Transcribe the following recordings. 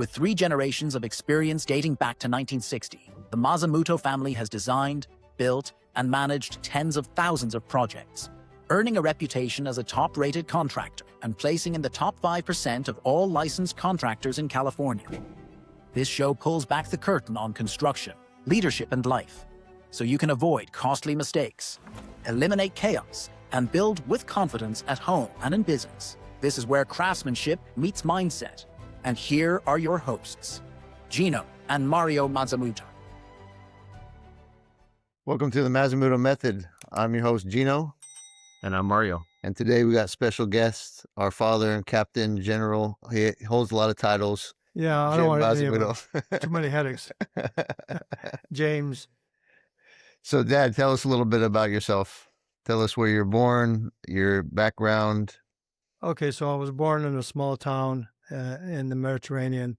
With 3 generations of experience dating back to 1960, the Masamuto family has designed, built, and managed tens of thousands of projects, earning a reputation as a top-rated contractor and placing in the top 5% of all licensed contractors in California. This show pulls back the curtain on construction, leadership, and life, so you can avoid costly mistakes, eliminate chaos, and build with confidence at home and in business. This is where craftsmanship meets mindset. And here are your hosts, Gino and Mario Masamuto. Welcome to the Masamuto Method. I'm your host, Gino. And I'm Mario. And today we got special guests, our father and Captain General. He holds a lot of titles. Yeah, I don't want any of them. Masamuto. Too many headaches. James. So, Dad, tell us a little bit about yourself. Tell us where you're born, your background. Okay, so I was born in a small town in the Mediterranean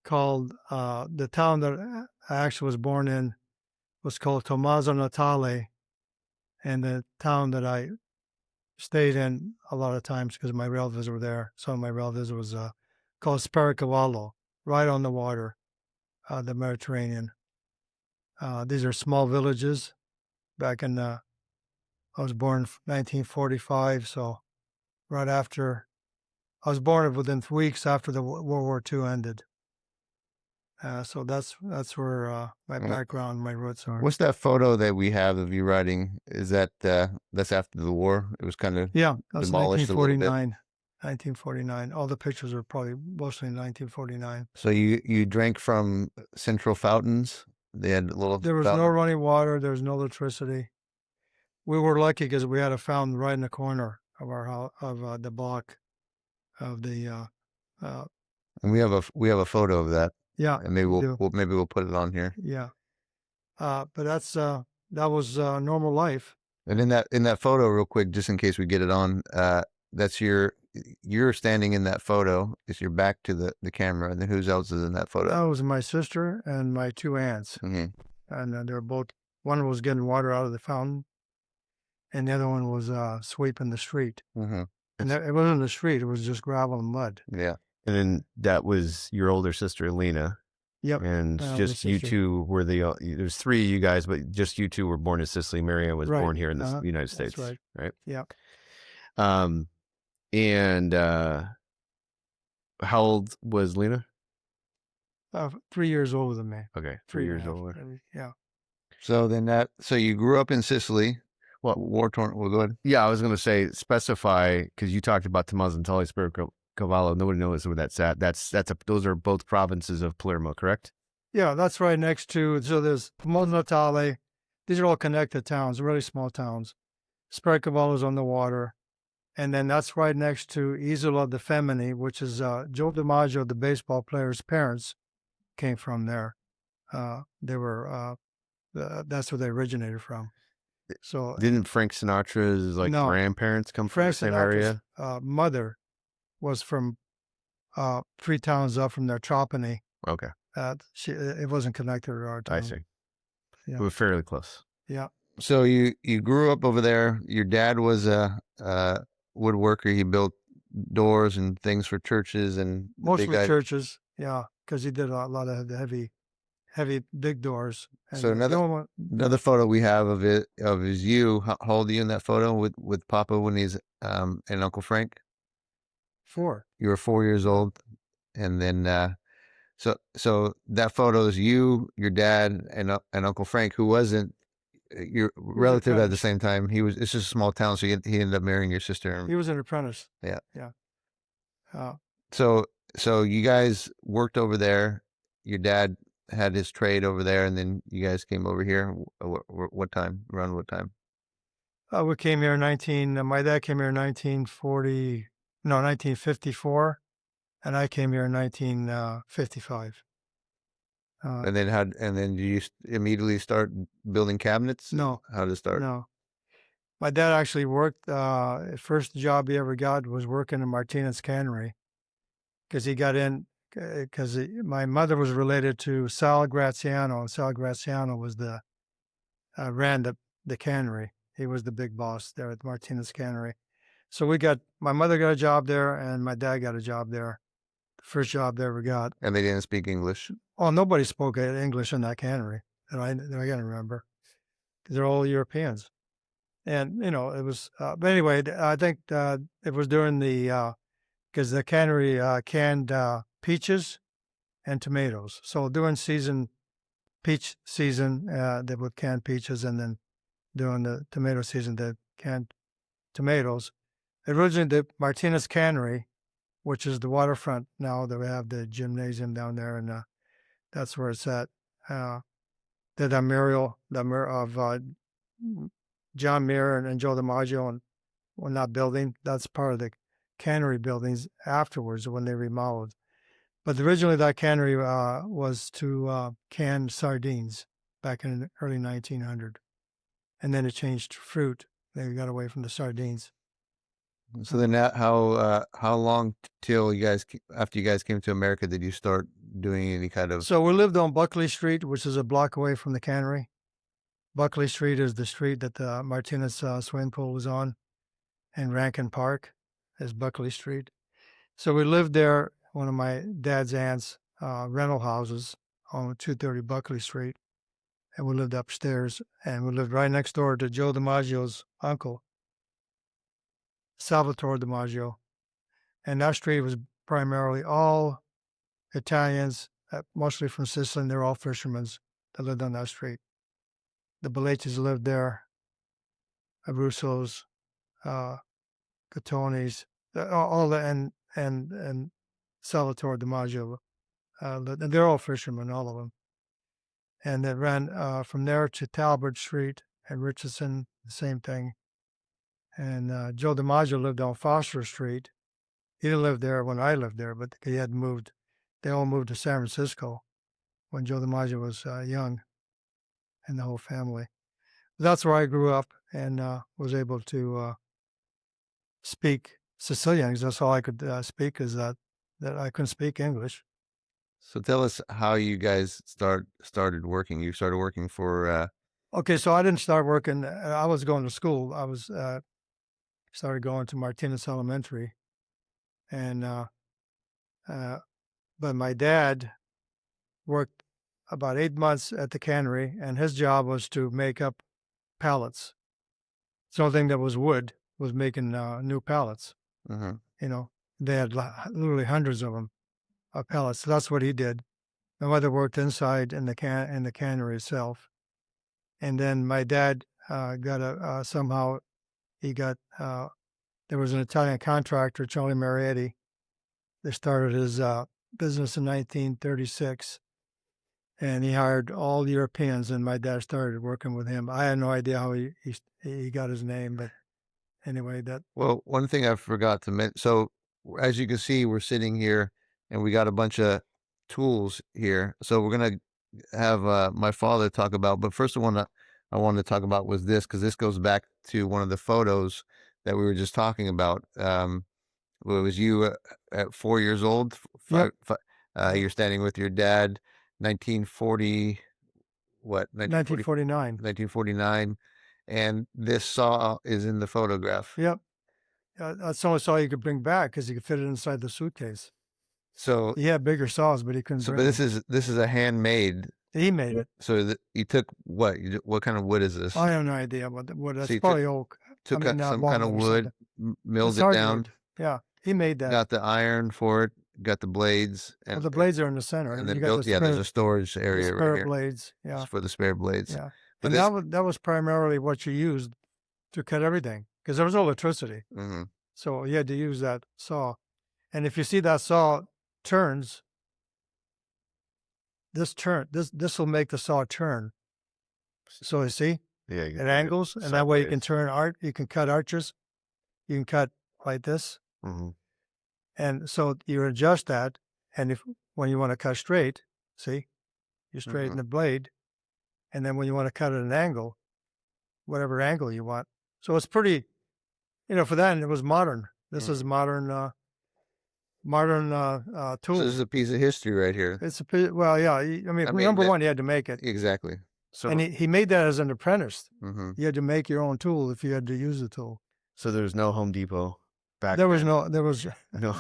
called, the town that I actually was born in was called Tommaso Natale, and the town that I stayed in a lot of times because my relatives were there. Some of my relatives was called Spericavallo, right on the water, the Mediterranean. These are small villages. Back in, I was born in 1945, so right after, I was born within weeks after the World War II ended. So that's where my background, my roots are. What's that photo that we have of you riding? Is that that's after the war? It was kind of that's demolished 1949. 1949. All the pictures are probably mostly 1949. So you drank from central fountains? They had a little. There was no running water. There was no electricity. We were lucky because we had a fountain right in the corner of our house, of the block of the. And we have a photo of that. Yeah, and maybe we'll put it on here. Yeah, but that's that was normal life. And in that photo, real quick, just in case we get it on, that's you're standing in that photo. It's your back to the camera, and then who else is in that photo? That was my sister and my two aunts, Mm-hmm. and they were both. One was getting water out of the fountain, and the other one was sweeping the street. Mm-hmm. And it wasn't the street; it was just gravel and mud. Yeah. And then that was your older sister, Lena. Yep. And just you two were there's three of you guys, but just you two were born in Sicily. Maria was born here in the United States. That's right? Yeah. And how old was Lena? 3 years older than me. Okay. 3 years older. Yeah. So you grew up in Sicily. Well, war-torn. Well, go ahead. Yeah, I was going to say, specify, because you talked about Tommaso Natale, Spericavallo. Nobody knows where that's at. Those are both provinces of Palermo, correct? Yeah, that's right next to. So there's Tommaso Natale. These are all connected towns, really small towns. Spericavallo's on the water, and then that's right next to Isola de Femmini, which is Joe DiMaggio, the baseball player's parents, came from there. They were that's where they originated from. So didn't Frank Sinatra's grandparents come from the same area? Mother was from 3 towns up from there, Trapani. Okay. It wasn't connected to our town. I see. Yeah. We were fairly close. Yeah. So you grew up over there. Your dad was a woodworker. He built doors and things for churches and mostly churches. Yeah, because he did a lot of the heavy big doors. And so another photo we have is you. How old are you in that photo with Papa when he's and Uncle Frank? 4. You were 4 years old, and then so that photo is you, your dad, and Uncle Frank, who wasn't your relative at the same time. It's just a small town, so he ended up marrying your sister. He was an apprentice. Yeah. Yeah. So you guys worked over there. Your dad had his trade over there, and then you guys came over here. What time? Around what time? We came here my dad came here in 1954, and I came here in 1955. And then you immediately start building cabinets? No. How did it start? No. My dad actually worked, first job he ever got was working in Martinez Cannery, because he got in, because my mother was related to Sal Graziano, and Sal Graziano was ran the cannery. He was the big boss there at Martinez Cannery. So my mother got a job there, and my dad got a job there First job they ever got. And they didn't speak English. Oh, nobody spoke English in that cannery that I can remember. They're all Europeans. And, it was, but anyway, I think it was during because the cannery canned peaches and tomatoes. So during peach season, they would can peaches, and then during the tomato season, they canned tomatoes. Originally, the Martinez Cannery, which is the waterfront now that we have the gymnasium down there, and that's where it's at. The mural of John Muir and Joe DiMaggio, and when that building, that's part of the cannery buildings afterwards when they remodeled. But originally that cannery was to can sardines back in the early 1900, and then it changed to fruit. They got away from the sardines. So then, how long till after you guys came to America did you start doing any kind of? So we lived on Buckley Street, which is a block away from the cannery. Buckley Street is the street that the Martinez swimming pool was on, and Rankin Park is Buckley Street. So we lived there, one of my dad's aunt's rental houses on 230 Buckley Street, and we lived upstairs, and we lived right next door to Joe DiMaggio's uncle, Salvatore DiMaggio. And that street was primarily all Italians, mostly from Sicily, and they're all fishermen that lived on that street. The Belleci's lived there, Russo's, Cattonis, all the, and Salvatore DiMaggio. They're all fishermen, all of them. And it ran from there to Talbot Street and Richardson, the same thing. And Joe DiMaggio lived on Foster Street. He didn't live there when I lived there, but he had moved. They all moved to San Francisco when Joe DiMaggio was young, and the whole family. That's where I grew up and was able to speak Sicilian, because that's all I could speak, is that I couldn't speak English. So tell us how you guys started working. You started working for. Okay, so I didn't start working. I was going to school. I was started going to Martinez Elementary, and but my dad worked about 8 months at the cannery, and his job was to make up pallets. The only thing that was wood was making new pallets. Mm-hmm. They had literally hundreds of them, pallets. So that's what he did. My mother worked inside in the cannery itself, and then my dad got somehow he got there was an Italian contractor, Charlie Marietti. They started his business in 1936. And he hired all Europeans, and my dad started working with him. I had no idea how he got his name, but anyway, that. Well, one thing I forgot to mention. So as you can see, we're sitting here, and we got a bunch of tools here. So we're gonna have my father talk about. But first, I wanted to talk about was this, because this goes back to one of the photos that we were just talking about. It was you at 4 years old. Yep. You're standing with your dad. 1940, what? 1949. 1949, and this saw is in the photograph. Yep. That's the only saw you could bring back because you could fit it inside the suitcase. So he had bigger saws, but he couldn't. So, but this is a handmade. He made it. So you took what? What kind of wood is this? I have no idea what the wood. That's So probably oak. Took some kind of wood, milled it down. Yeah, he made that. Got the iron for it. Got the blades, and the blades are in the center. And then there's a storage area right here. Blades, yeah, for the spare blades. Yeah, but that was primarily what you used to cut everything, because there was no electricity. Mm-hmm. So you had to use that saw. And if you see that saw turns, this will make the saw turn. So you see, it angles, and that way you can turn you can cut arches, you can cut like this. Mm-hmm. And so you adjust that, and when you want to cut straight, see, you straighten the blade, and then when you want to cut at an angle, whatever angle you want. So it's pretty, for that, and it was modern. This is modern tool. So this is a piece of history right here. It's well, yeah. I mean, number one, you had to make it. Exactly. So, and he made that as an apprentice. Mm-hmm. You had to make your own tool if you had to use the tool. So there's no Home Depot. back there was then. no No,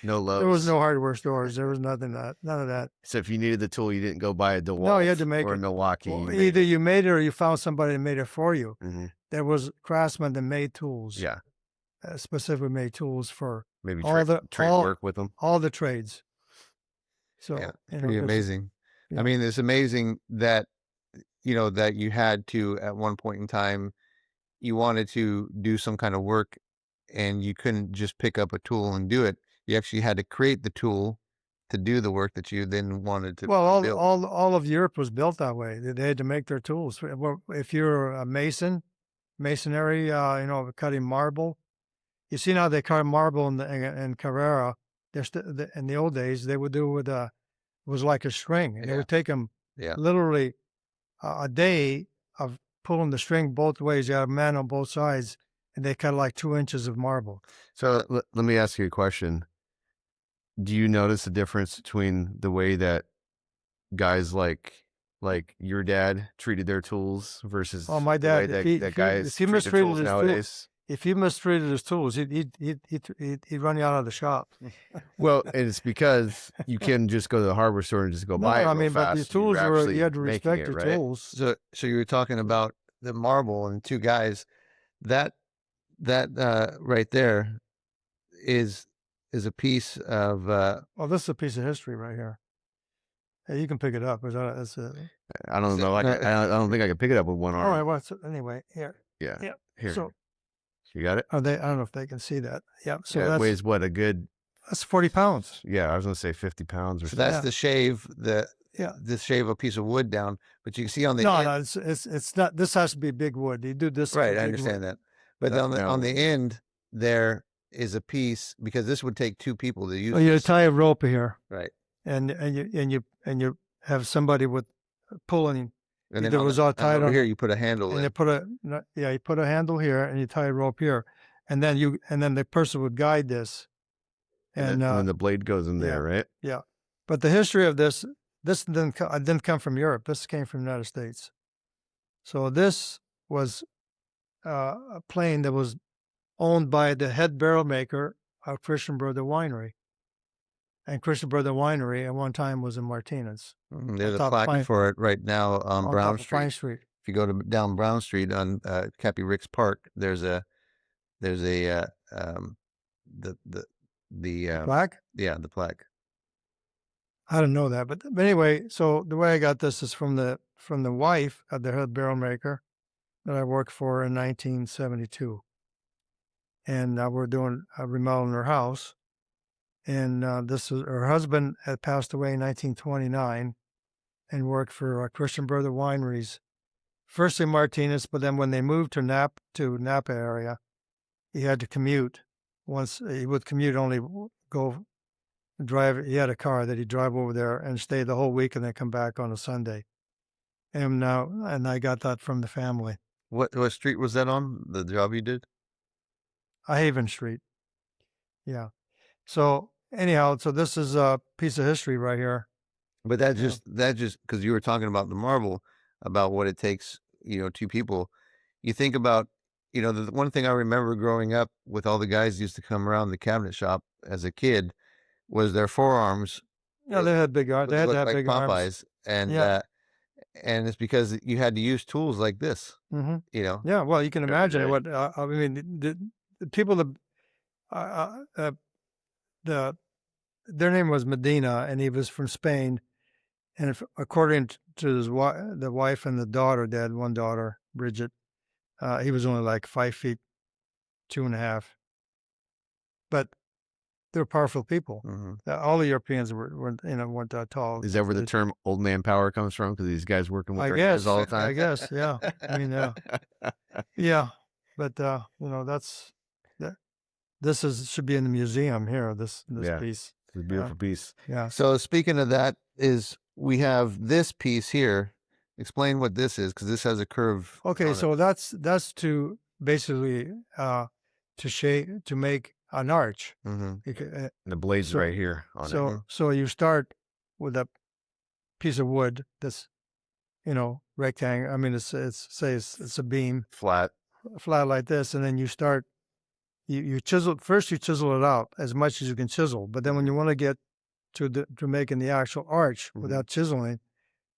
no Lowe's. there was no hardware stores. There was none of that. So if you needed the tool, you didn't go buy a DeWalt. No, you had to make or it. Milwaukee. Well, you either you made it or you found somebody that made it for you. Mhm. There was craftsmen that made tools. Yeah, Specifically made tools for maybe all trade all- work with them. all the trades. So Yeah, you know, pretty this is- amazing. yeah. I mean, it's amazing that that you had to at one point in time, you wanted to do some kind of work, and you couldn't just pick up a tool and do it. You actually had to create the tool to do the work that you then wanted to Well, build. all of Europe was built that way. They had to make their tools. Well, if you're a masonry, cutting marble. You see now they cut marble in Carrera. In the old days, they would do with it was like a string, and it Yeah. would take them Yeah. literally a day of pulling the string both ways. You had a man on both sides, and they cut like 2 inches of marble. So let me ask you a question. Do you notice a difference between the way that guys like your dad treated their tools versus Oh, my dad, the if way he- that if he- guys if he treat their mistreated tools his tool- nowadays? If you mistreated his tools, he'd run you out of the shop. Well, and it's because you can just go to the hardware store and just go buy it. I real mean, but fast. these tools You're were actually you had to making respect it, your right? tools. So you were talking about the marble and two guys. That right there is a piece of Well, this is a piece of history right here. Hey, you can pick it up. That's it. I don't Is know. it- I don't think I can pick it up with one arm. All right. Well, anyway, here. Yeah. Yeah. Here. So You got it? I don't know if they can see that. Yeah. So Yeah, it weighs what, a good, that's 40 pounds. yeah, I was going to say 50 pounds or so something. that's the shave Yeah. the shave a piece of wood down. But you can see on the No, end, no, it's not. This has to be big wood. You do this. right. with I big understand wood. that. But That- on the no. end there is a piece, because this would take two people to use. Well, you this. tie a rope here, Right. and you have somebody with pulling, And then Either on was the- all and tied over on- here, you put a handle and in. you put a handle here, and you tie a rope here, and then the person would guide this, And then the blade goes in there, right? But the history of this didn't come from Europe. This came from the United States. So this was a plane that was owned by the head barrel maker of Christian Brother Winery. And Christian Brother Winery at one time was in Martinez. There's a top plaque Pine- for it right now on on Brown top of Street. Pine Street. If you go down Brown Street on Cappy Ricks Park, there's a the Black? the plaque. I didn't know that, but anyway, so the way I got this is from the wife of the head barrel maker that I worked for in 1972, and we're doing remodeling her house, and this was her husband had passed away in 1929, and worked for Christian Brother Wineries, first in Martinez, but then when they moved to Napa area, he had to commute. Once he would commute, only go drive. He had a car that he'd drive over there and stay the whole week, and then come back on a Sunday. And I got that from the family. What street was that on? The job you did? Haven Street. Yeah. So anyhow, so this is a piece of history right here. But that just because you were talking about the marble, about what it takes, two people. You think about, the one thing I remember growing up with all the guys used to come around the cabinet shop as a kid was their forearms. Yeah, they had big arms. They had to have like big Popeyes, arms. and Yeah. and it's because you had to use tools like this. Mm-hmm. Yeah. Well, you can Every imagine day. what I mean. The people their name was Medina, and he was from Spain. And according to the wife and the daughter, they had one daughter, Bridget. He was only like 5 feet, 2.5. But they're powerful people. Mm-hmm. All the Europeans weren't that tall. Is that where the term old man power comes from? Because these guys working with I their guess hands all the time? I guess, yeah. I mean, yeah. But that's this should be in the museum here. This Yeah. piece. It's a beautiful piece. Yeah. So speaking of that, we have this piece here. Explain what this is, because this has a curve. Okay, on so that's to basically to make an arch. it. Mm-hmm. And the blade's So- right here on it. So you start with a piece of wood that's rectangle. I mean, it's a beam Flat. flat like this, and then you start you chisel first. You chisel it out as much as you can chisel, but then when you want to get to making the actual arch without chiseling,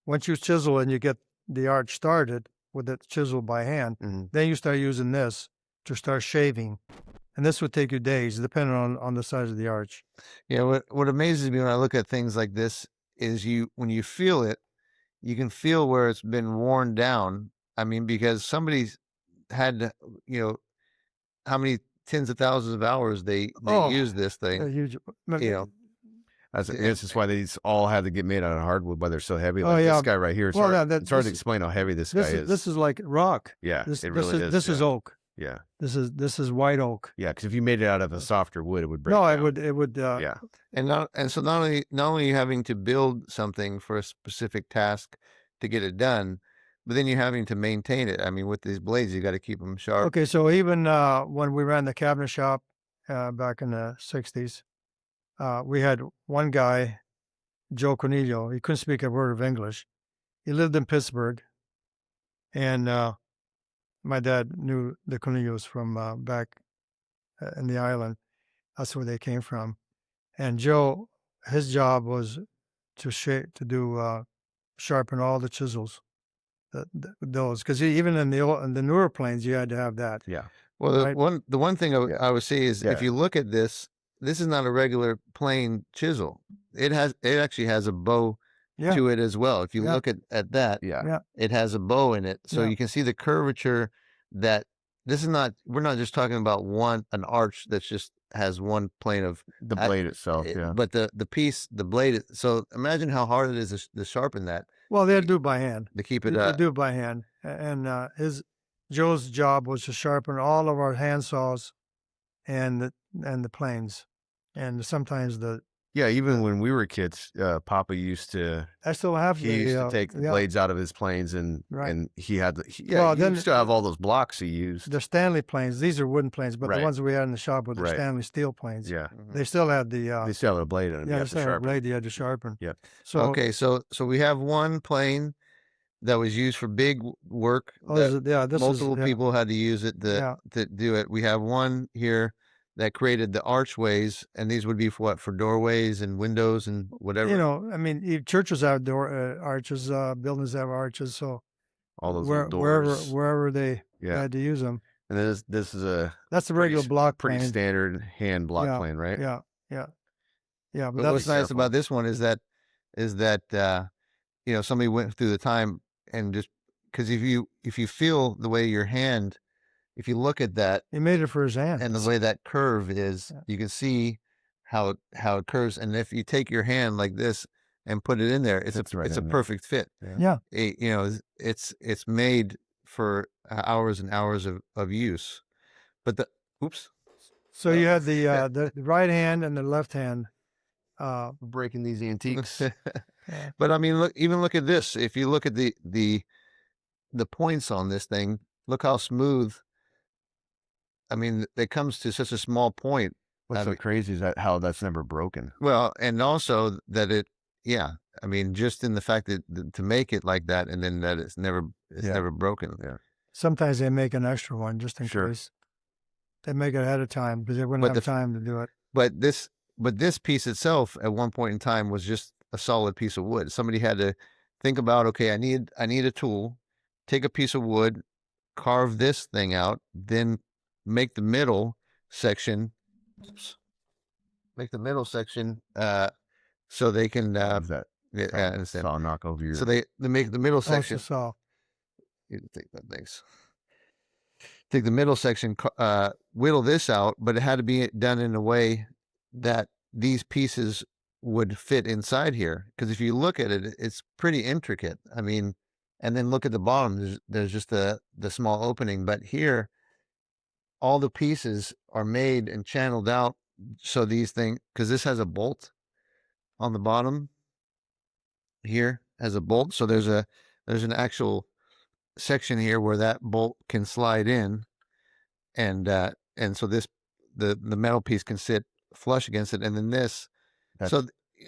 once you chisel and you get the arch started with it chiseled by hand, then you start using this to start shaving, and this would take you days, depending on the size of the arch. Yeah, what amazes me when I look at things like this is when you feel it, you can feel where it's been worn down. I mean, because somebody's had to, how many tens of thousands of hours they use this thing. Huge. I guess that's why these all had to get made out of hardwood, why they're so heavy. Oh, Like yeah. this guy right here. It's Well, hard, yeah, it's hard to explain how heavy this guy is. This is like rock. Yeah, This it really is. This is oak. Yeah. This is white oak. Yeah, because if you made it out of a softer wood, it would break No, down. it would. Yeah. And so not only you having to build something for a specific task to get it done, but then you're having to maintain it. I mean, with these blades, you got to keep them sharp. Okay, so even when we ran the cabinet shop back in the 60s, we had one guy, Joe Cornelio. He couldn't speak a word of English. He lived in Pittsburgh, and my dad knew the Cornelios from back in the island. That's where they came from. And Joe, his job was to sharpen all the chisels, those, because even in the newer planes, you had to have that. Yeah. Well, right? the one thing I would say is if you look at this is not a regular plain chisel. It actually has a bow to it as well. If you look at that, it has a bow in it, so you can see the curvature. That this is not. We're not just talking about an arch that's just has one plane of the blade itself. But the blade. So imagine how hard it is to sharpen that. Well, they'll do it by hand. To keep it They do it by hand, and Joe's job was to sharpen all of our hand saws, and the planes, and sometimes even when we were kids, Papa used to. I still have. He used to take the blades out of his planes, and he had. You still have all those blocks he used. The Stanley planes. These are wooden planes, but the ones we had in the shop were the Stanley steel planes. Yeah, they still had the. They still have a blade in them. Yeah, they still have a blade you had to sharpen. Yeah. So okay, so we have one plane that was used for big work. Multiple people had to use it to do it. We have one here that created the archways, and these would be for what? For doorways and windows and whatever. I mean, churches have arches, buildings have arches, so all those doors, wherever they had to use them. And this is that's the regular block pretty plane. Standard hand block plane, right? Yeah. But what's nice about this one is that somebody went through the time and just because if you feel the way your hand. If you look at that, he made it for his hand, and the way that curve is, you can see how it curves. And if you take your hand like this and put it in there, it's a perfect fit. Yeah. It's made for hours and hours of use. But so you had the right hand and the left hand breaking these antiques. But I mean, look at this. If you look at the points on this thing, look how smooth. I mean, it comes to such a small point. What's so crazy is how that's never broken. Well, and also that I mean, just in the fact that to make it like that, and then that it's never broken. Yeah. Sometimes they make an extra one just in case. They make it ahead of time because they wouldn't have time to do it. But this piece itself, at one point in time, was just a solid piece of wood. Somebody had to think about, okay, I need a tool, take a piece of wood, carve this thing out, then make the middle section. So they can. Saw knock over your. So they make the middle section. Saw. You take that, thanks. Take the middle section, whittle this out, but it had to be done in a way that these pieces would fit inside here. Because if you look at it, it's pretty intricate. I mean, and then look at the bottom. There's just the small opening, but here. All the pieces are made and channeled out. So these things, because this has a bolt on the bottom here, has a bolt. So there's an actual section here where that bolt can slide in, and so the metal piece can sit flush against it, and then this.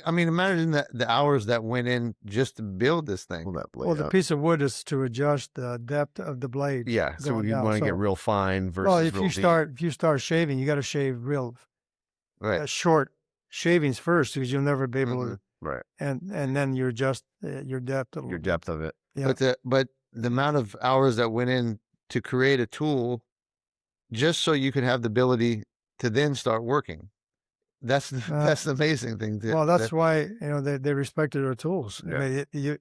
I mean, imagine the hours that went in just to build this thing. Pull that blade Well, the up. piece of wood is to adjust the depth of the blade. Yeah, so going you down. want to get So- real fine versus Well, if real you deep. start shaving, you got to shave real Right. short shavings first, because you'll never be able to. Right, And then you adjust your depth. A little your bit. depth of it. Yeah. But the amount of hours that went in to create a tool just so you could have the ability to then start working. That's the amazing thing. Well, that's why they respected our tools. Yeah. I mean,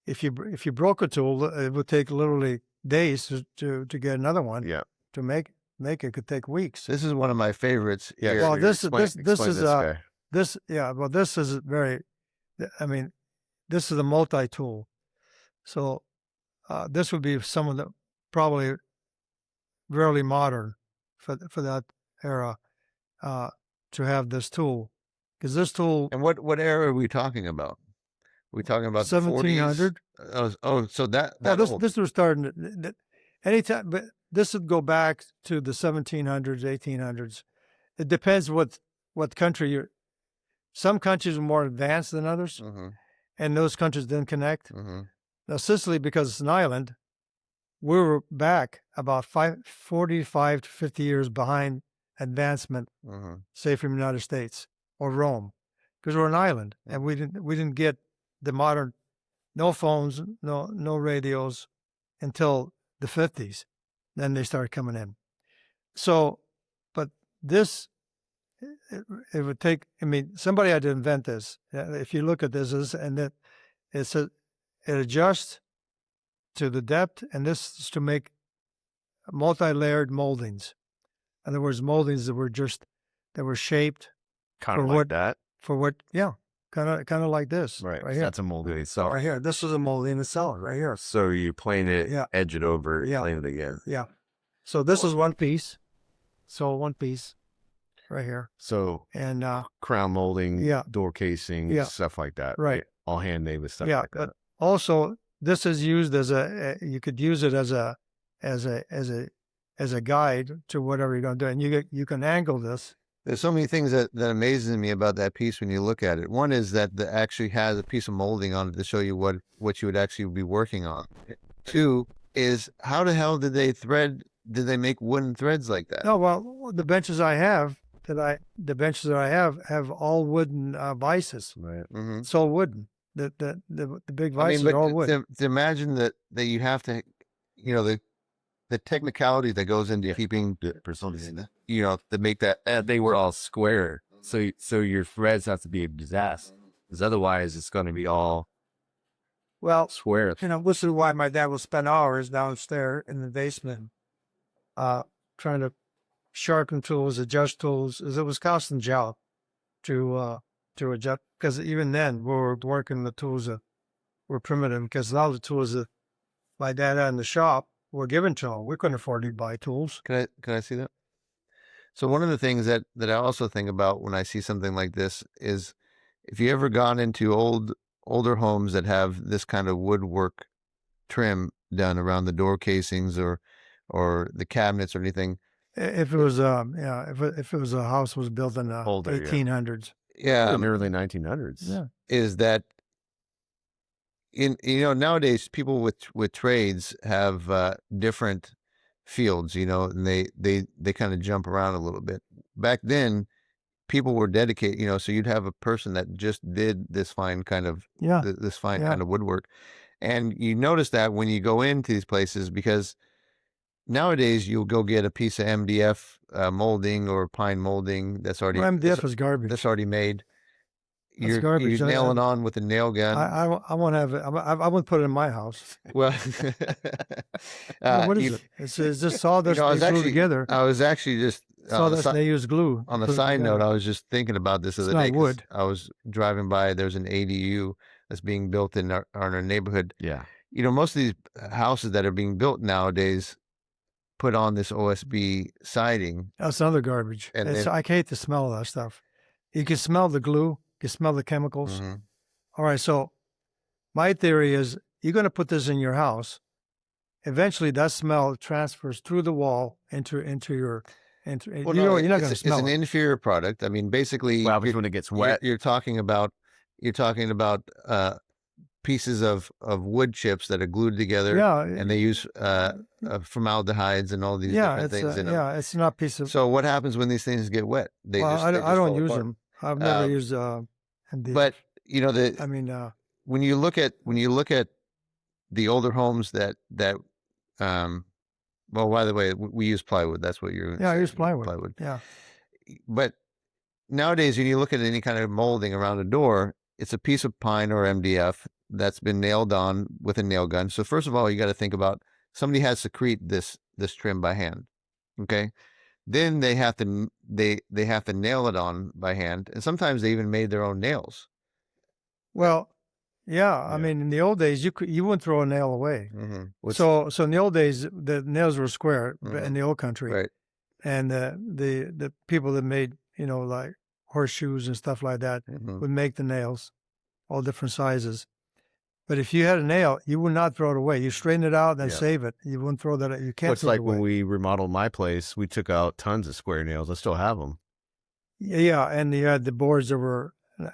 if you broke a tool, it would take literally days to get another one. Yeah. To make it could take weeks. This is one of my favorites. Yeah. here. Well, so this explain is guy. this yeah. Well, this is very. I mean, this is a multi-tool. So this would be some of the probably really modern for that era to have this tool, because this tool And what era are we talking about? We talking about the 1700. 40s? Oh, so that old. This was starting anytime, but this would go back to the 1700s, 1800s. It depends what country you're. Some countries are more advanced than others, and those countries didn't connect. Now, Sicily, because it's an island, we were back about 45 to 50 years behind advancement, say from the United States or Rome, because we're an island, and we didn't get the modern, no phones, no radios, until the 50s. Then they started coming in. So, but this, it would take. I mean, somebody had to invent this. If you look at this, and it adjusts to the depth, and this is to make multi-layered moldings. In other words, moldings that were shaped Kind of for like what- that. for what, kind of like this, Right. right here. That's a molding itself. Right here. This is a molding itself, right here. So you plane it, Yeah. edge it over, Yeah. plane it again. Yeah. So this is one piece. So one piece, right here, So and crown molding, Yeah. door casing, Yeah. stuff like that. Right. All hand made stuff yeah. like that. But also, this is used as you could use it as a guide to whatever you're going to do, and you can angle this. There's so many things that amazes me about that piece when you look at it. One is that the actually has a piece of molding on it to show you what you would actually be working on. Two is, how the hell did they make wooden threads like that? No, well, the benches I have have all wooden vices. Right. It's all wooden. The big I vices mean, are all but wood. to imagine that you have to, the technicality that goes into keeping, to make that. They were all square, so your threads have to be a disaster, because otherwise it's going to be all Well, square. this is why my dad will spend hours downstairs in the basement, trying to sharpen tools, adjust tools. It was constant job to adjust, because even then we were working the tools that were primitive, because a lot of the tools that my dad had in the shop were given to him. We couldn't afford to buy tools. Can I see that? So one of the things that I also think about when I see something like this is, if you ever gone into older homes that have this kind of woodwork trim done around the door casings or the cabinets or anything. If it was if it was a house was built in the Older, yeah. 1800s. Yeah. In the early 1900s. Yeah. Is that nowadays people with trades have different fields, and they kind of jump around a little bit. Back then, people were dedicated, so you'd have a person that just did this fine kind of this fine kind of woodwork. And you notice that when you go into these places, because nowadays you'll go get a piece of MDF molding or pine molding that's already MDF is garbage. that's already made. That's garbage. You're nailing on with a nail gun. I won't have it. I wouldn't put it in my house. Well, What is it? It's just sawdust I was they glue actually- together. I was actually just Sawdust and they use glue. on the Put it side note, together. I was just thinking about this the It's other day. not 'cause wood. I was driving by. There's an ADU that's being built in our neighborhood. Yeah. Most of these houses that are being built nowadays put on this OSB siding. That's another garbage. And I hate the smell of that stuff. You can smell the glue. You can smell the chemicals. Mhm. All right. So my theory is, you're going to put this in your house. Eventually, that smell transfers through the wall into your. Well, you're not it's going to smell an it. inferior product. I mean, basically, Well, when it gets wet. you're talking about you're talking about pieces of wood chips that are glued together, Yeah, and they use formaldehydes and all these different things in them. yeah, it's not a piece of. So what happens when these things get wet? They Well, just I don't fall use apart. them. I've never Um, used MDF. But you know I mean, when you look at the older homes that well, by the way, we use plywood. That's what you're yeah, I saying, use plywood. Yeah. But nowadays, when you look at any kind of molding around a door, it's a piece of pine or MDF that's been nailed on with a nail gun. So first of all, you got to think about somebody has to secrete this trim by hand. Okay. Then they have to they have to nail it on by hand, and sometimes they even made their own nails. Well, yeah. I Yeah. mean, in the old days, you wouldn't throw a nail away. So in the old days, the nails were square in the old country, Right. and the people that made like horseshoes and stuff like that would make the nails, all different sizes. But if you had a nail, you would not throw it away. You straighten it out, then Yeah. save it. You wouldn't throw that. You can't Well, it's throw it like away. when we remodeled my place, we took out tons of square nails. I still have them. Yeah, and you had the boards that were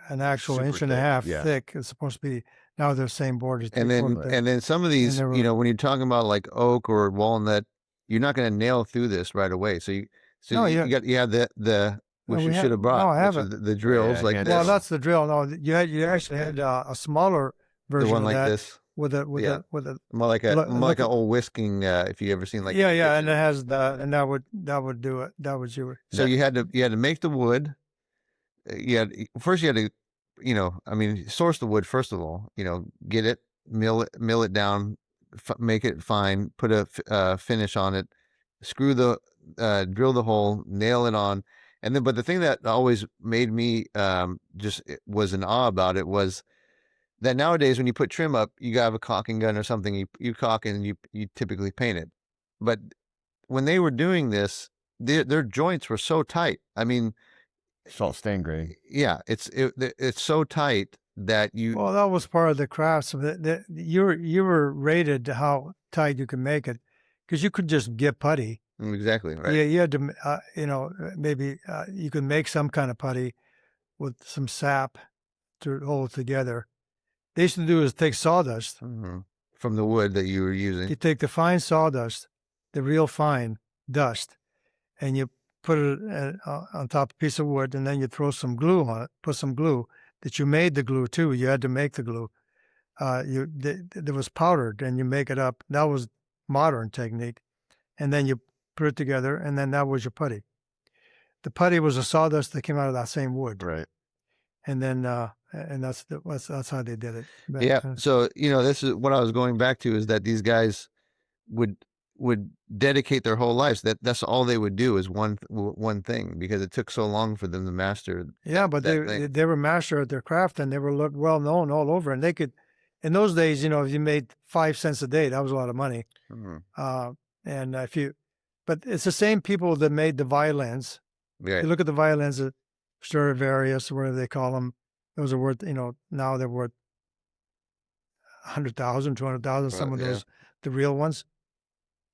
an actual Super inch and a thick, half yeah. thick. It's supposed to be now they're the same board as And 3/4 then thick. and then some of these, they were- when you're talking about like oak or walnut, you're not going to nail through this right away. So No, you yeah. have the which we you have- should have brought. no, I which haven't. is the drills Yeah, like hand this. Well, nails. that's the drill. No, you actually had a smaller The version one of like that this, with a Yeah. with a more like Look- more like look an old whisking. If you ever seen like yeah, in the yeah, and kitchen. it has and that would do it. That was your So you had to make the wood. You had to, source the wood first of all. Get it, mill it down, make it fine, put a finish on it, screw drill the hole, nail it on, and then. But the thing that always made me was in awe about it was that nowadays when you put trim up, you have a caulking gun or something. You caulk and you typically paint it, but when they were doing this, their joints were so tight. I mean, Salt stain grading. yeah, it's so tight that you. Well, that was part of the craft. So you were rated how tight you could make it, because you could just get putty. Exactly right. Yeah, you had to, maybe you could make some kind of putty with some sap to hold it together. They used to do is take sawdust. From the wood that you were using. You take the fine sawdust, the real fine dust, and you put it on top of a piece of wood, and then you throw some glue on it. Put some glue that you made the glue too. You had to make the glue. There was powdered, and you make it up. That was modern technique, and then you put it together, and then that was your putty. The putty was a sawdust that came out of that same wood, Right. and then and that's how they did it. back Yeah. then. So this is what I was going back to, is that these guys would dedicate their whole lives. That's all they would do is one thing, because it took so long for them to master. Yeah, but that thing. they were master at their craft, and they were well known all over. And they could, in those days, if you made 5 cents a day, that was a lot of money. But it's the same people that made the violins. Right. You look at the violins at Stradivarius, or whatever they call them. Those are worth, now they're worth 100,000, 200,000. Some of yeah. those, the real ones.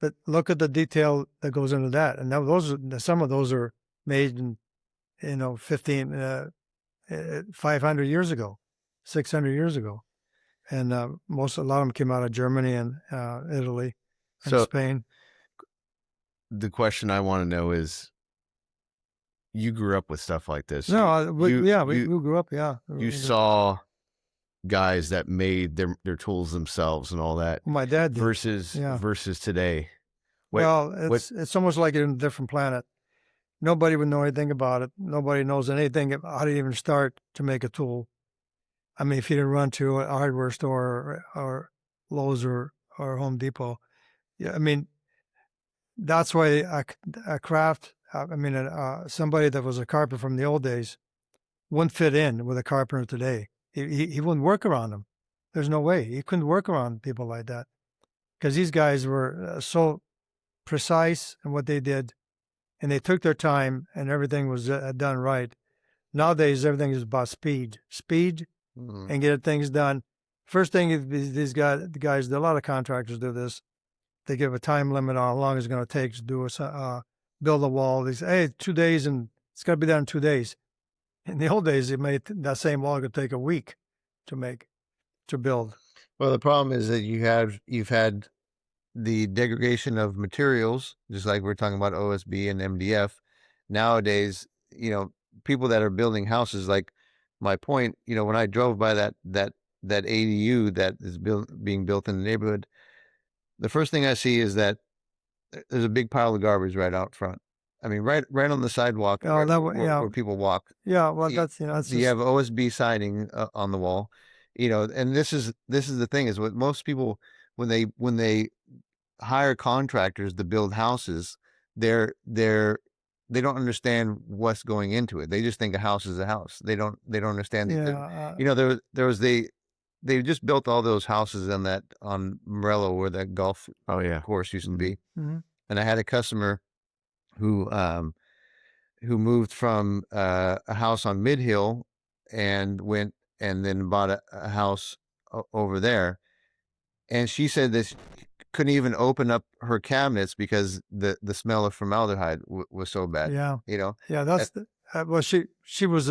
But look at the detail that goes into that. And now some of those are made in, 500 years ago, 600 years ago. And a lot of them came out of Germany and Italy and So Spain. the question I want to know is, you grew up with stuff like this. No, we you grew up, yeah. you saw guys that made their tools themselves and all that My dad did. versus today. It's almost like you're in a different planet. Nobody would know anything about it. Nobody knows anything about how to even start to make a tool. I mean, if you didn't run to a hardware store or Lowe's or Home Depot, yeah, I mean, that's why a craft. Somebody that was a carpenter from the old days wouldn't fit in with a carpenter today. He wouldn't work around them. There's no way. He couldn't work around people like that, because these guys were so precise in what they did, and they took their time, and everything was done right. Nowadays, everything is about speed, and get things done. First thing is these guys, a lot of contractors do this. They give a time limit on how long it's going to take to do build a wall. They say, hey, 2 days, and it's got to be done in 2 days. In the old days, that same wall could take a week. to build. Well, the problem is that you've had the degradation of materials, just like we're talking about OSB and MDF. Nowadays, people that are building houses, like my point, when I drove by that ADU that is being built in the neighborhood, the first thing I see is that there's a big pile of garbage right out front. I mean, right on the sidewalk where people walk. Yeah, well, You- that's that's You have OSB siding on the wall, and this is the thing is what most people when they hire contractors to build houses, they don't understand what's going into it. They just think a house is a house. They don't understand. There was they just built all those houses on Morello where that golf course used to be. Mm-hmm. And I had a customer who moved from a house on Mid Hill and went and then bought a house over there. And she said that she couldn't even open up her cabinets because the smell of formaldehyde was so bad. Yeah. Yeah, Uh, well, she was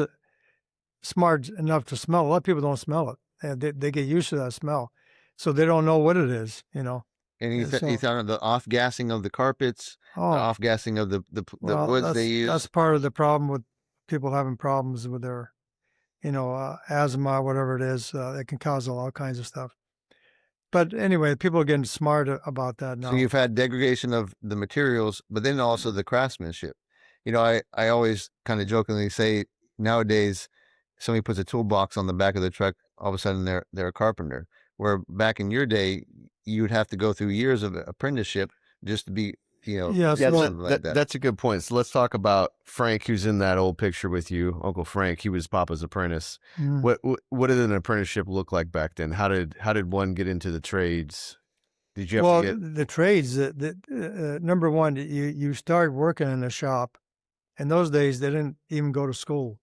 smart enough to smell. A lot of people don't smell it. And they get used to that smell, so they don't know what it is. And he So- thought of the off gassing of the carpets, the off gassing of the well, woods they use. That's part of the problem with people having problems with their, asthma, whatever it is. It can cause all kinds of stuff. But anyway, people are getting smart about that now. So you've had degradation of the materials, but then also the craftsmanship. I always kind of jokingly say nowadays, somebody puts a toolbox on the back of the truck, all of a sudden they're a carpenter. Where back in your day, you would have to go through years of apprenticeship just to be, Yeah, something like that. That's a good point. So let's talk about Frank, who's in that old picture with you, Uncle Frank. He was Papa's apprentice. Mm. What did an apprenticeship look like back then? How did one get into the trades? Did you have Well, to get? the trades, number one, you start working in a shop. In those days, they didn't even go to school.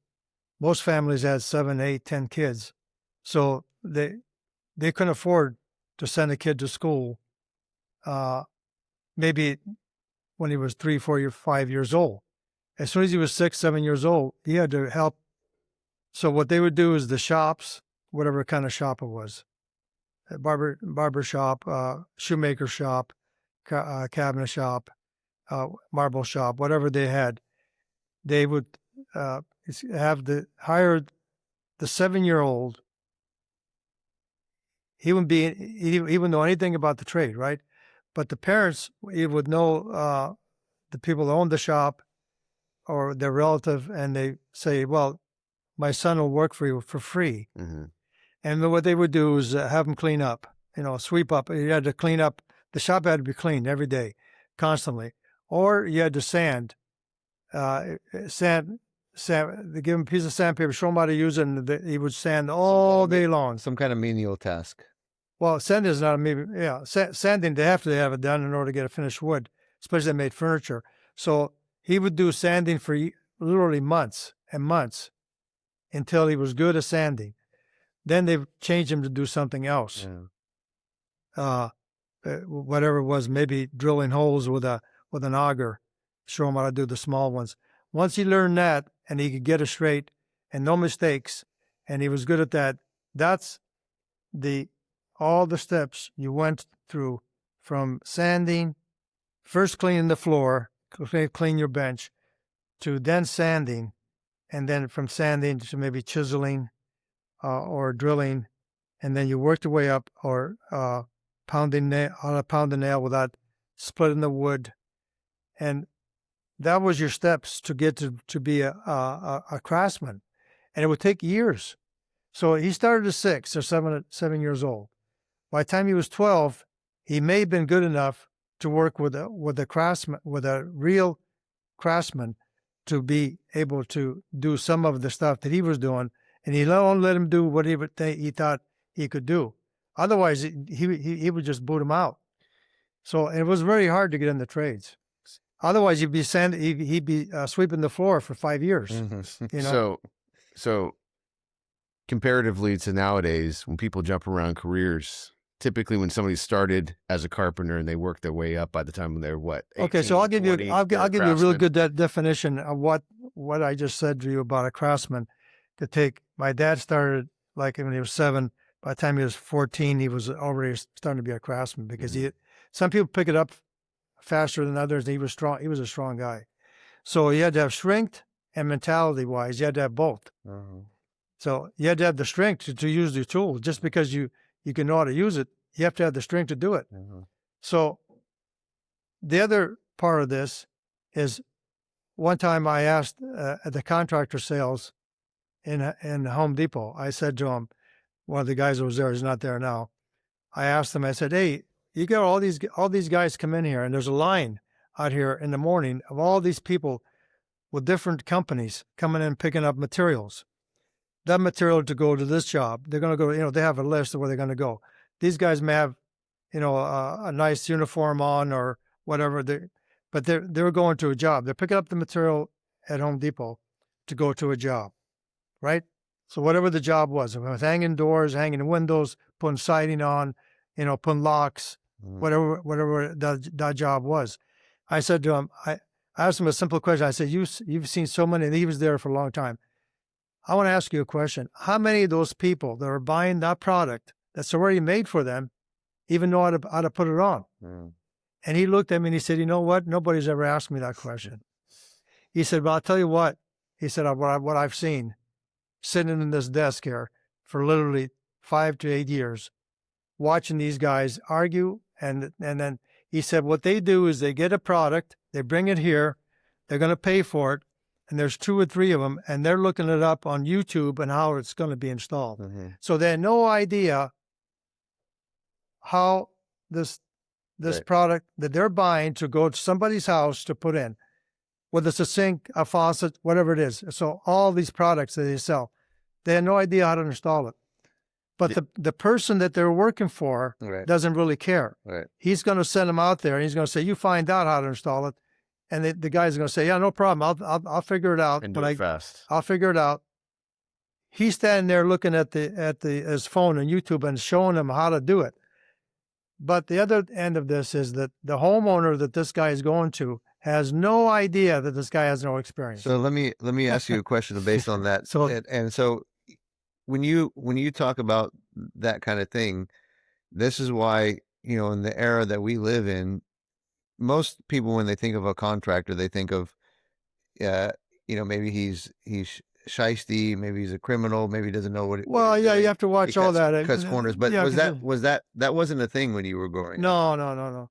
Most families had 7, 8, 10 kids. So they couldn't afford to send a kid to school maybe when he was 3, 4, 5 years old. As soon as he was 6, 7 years old, he had to help. So what they would do is the shops, whatever kind of shop it was, a barber shop, shoemaker shop, cabinet shop, marble shop, whatever they had, they would hire the 7-year-old. He wouldn't know anything about the trade, right? But the parents, he would know the people that owned the shop or their relative, and they say, well, my son will work for you for free. Mm-hmm. And then what they would do is have him clean up, sweep up. You had to clean up. The shop had to be cleaned every day, constantly. Or you had to sand. They give him a piece of sandpaper, show him how to use it, and he would sand all day long. Some kind of menial task. Well, sanding is not sanding, they have to have it done in order to get a finished wood, especially they made furniture. So he would do sanding for literally months and months until he was good at sanding. Then they changed him to do something else. Yeah. Whatever it was, maybe drilling holes with an auger, show him how to do the small ones. Once he learned that and he could get it straight and no mistakes, and he was good at that, that's all the steps you went through from sanding, first cleaning the floor, clean your bench, to then sanding, and then from sanding to maybe chiseling or drilling, and then you worked your way up or pounding a nail without splitting the wood. And that was your steps to get to be a craftsman. And it would take years. So he started at 6 or 7 years old. By the time he was 12, he may have been good enough to work with a craftsman, with a real craftsman, to be able to do some of the stuff that he was doing, and he only let him do what he thought he could do. Otherwise, he would just boot him out. So it was very hard to get in the trades. Otherwise, he'd be sweeping the floor for 5 years. Mm-hmm. So comparatively to nowadays, when people jump around careers, typically when somebody started as a carpenter and they work their way up by the time when they're 18, okay, so I'll give you a really craftsman. good definition of what I just said to you about a craftsman. My dad started like when he was 7. By the time he was 14, he was already starting to be a craftsman because some people pick it up faster than others. And he was strong. He was a strong guy. So you had to have strength and mentality wise, you had to have both. So you had to have the strength to use the tool. Just because you can know how to use it, you have to have the strength to do it. So the other part of this is one time I asked at the contractor sales in Home Depot, I said to him, one of the guys that was there, he's not there now. I asked him, I said, hey, you got all these guys come in here, and there's a line out here in the morning of all these people with different companies coming in picking up materials. That material to go to this job, they're going to go, they have a list of where they're going to go. These guys may have, a nice uniform on or whatever, but they're going to a job. They're picking up the material at Home Depot to go to a job, right? So whatever the job was, if it was hanging doors, hanging windows, putting siding on, putting locks, whatever that job was. I said to him, I asked him a simple question. I said, you've seen so many, and he was there for a long time. I want to ask you a question. How many of those people that are buying that product that's already made for them even know how to put it on? And he looked at me and he said, you know what? Nobody's ever asked me that question. He said, well, I'll tell you what. He said, what I've seen sitting in this desk here for literally 5 to 8 years, watching these guys argue. And then he said, what they do is they get a product, they bring it here, they're going to pay for it. And there's 2 or 3 of them, and they're looking it up on YouTube and how it's going to be installed. So they had no idea how this product that they're buying to go to somebody's house to put in, whether it's a sink, a faucet, whatever it is. So all these products that they sell, they had no idea how to install it. But the person that they're working for doesn't really care. He's going to send them out there, and he's going to say, you find out how to install it. And the guy's going to say, yeah, no problem. I'll figure it out. And do it fast. I'll figure it out. He's standing there looking at his phone and YouTube and showing him how to do it. But the other end of this is that the homeowner that this guy is going to has no idea that this guy has no experience. So let me ask you a question based on that. So when you talk about that kind of thing, this is why, in the era that we live in, most people, when they think of a contractor, they think of, maybe he's shiesty, maybe he's a criminal, maybe he doesn't know what. Well, yeah, you have to watch all that. Cuts corners, but yeah, that wasn't a thing when you were growing up? No.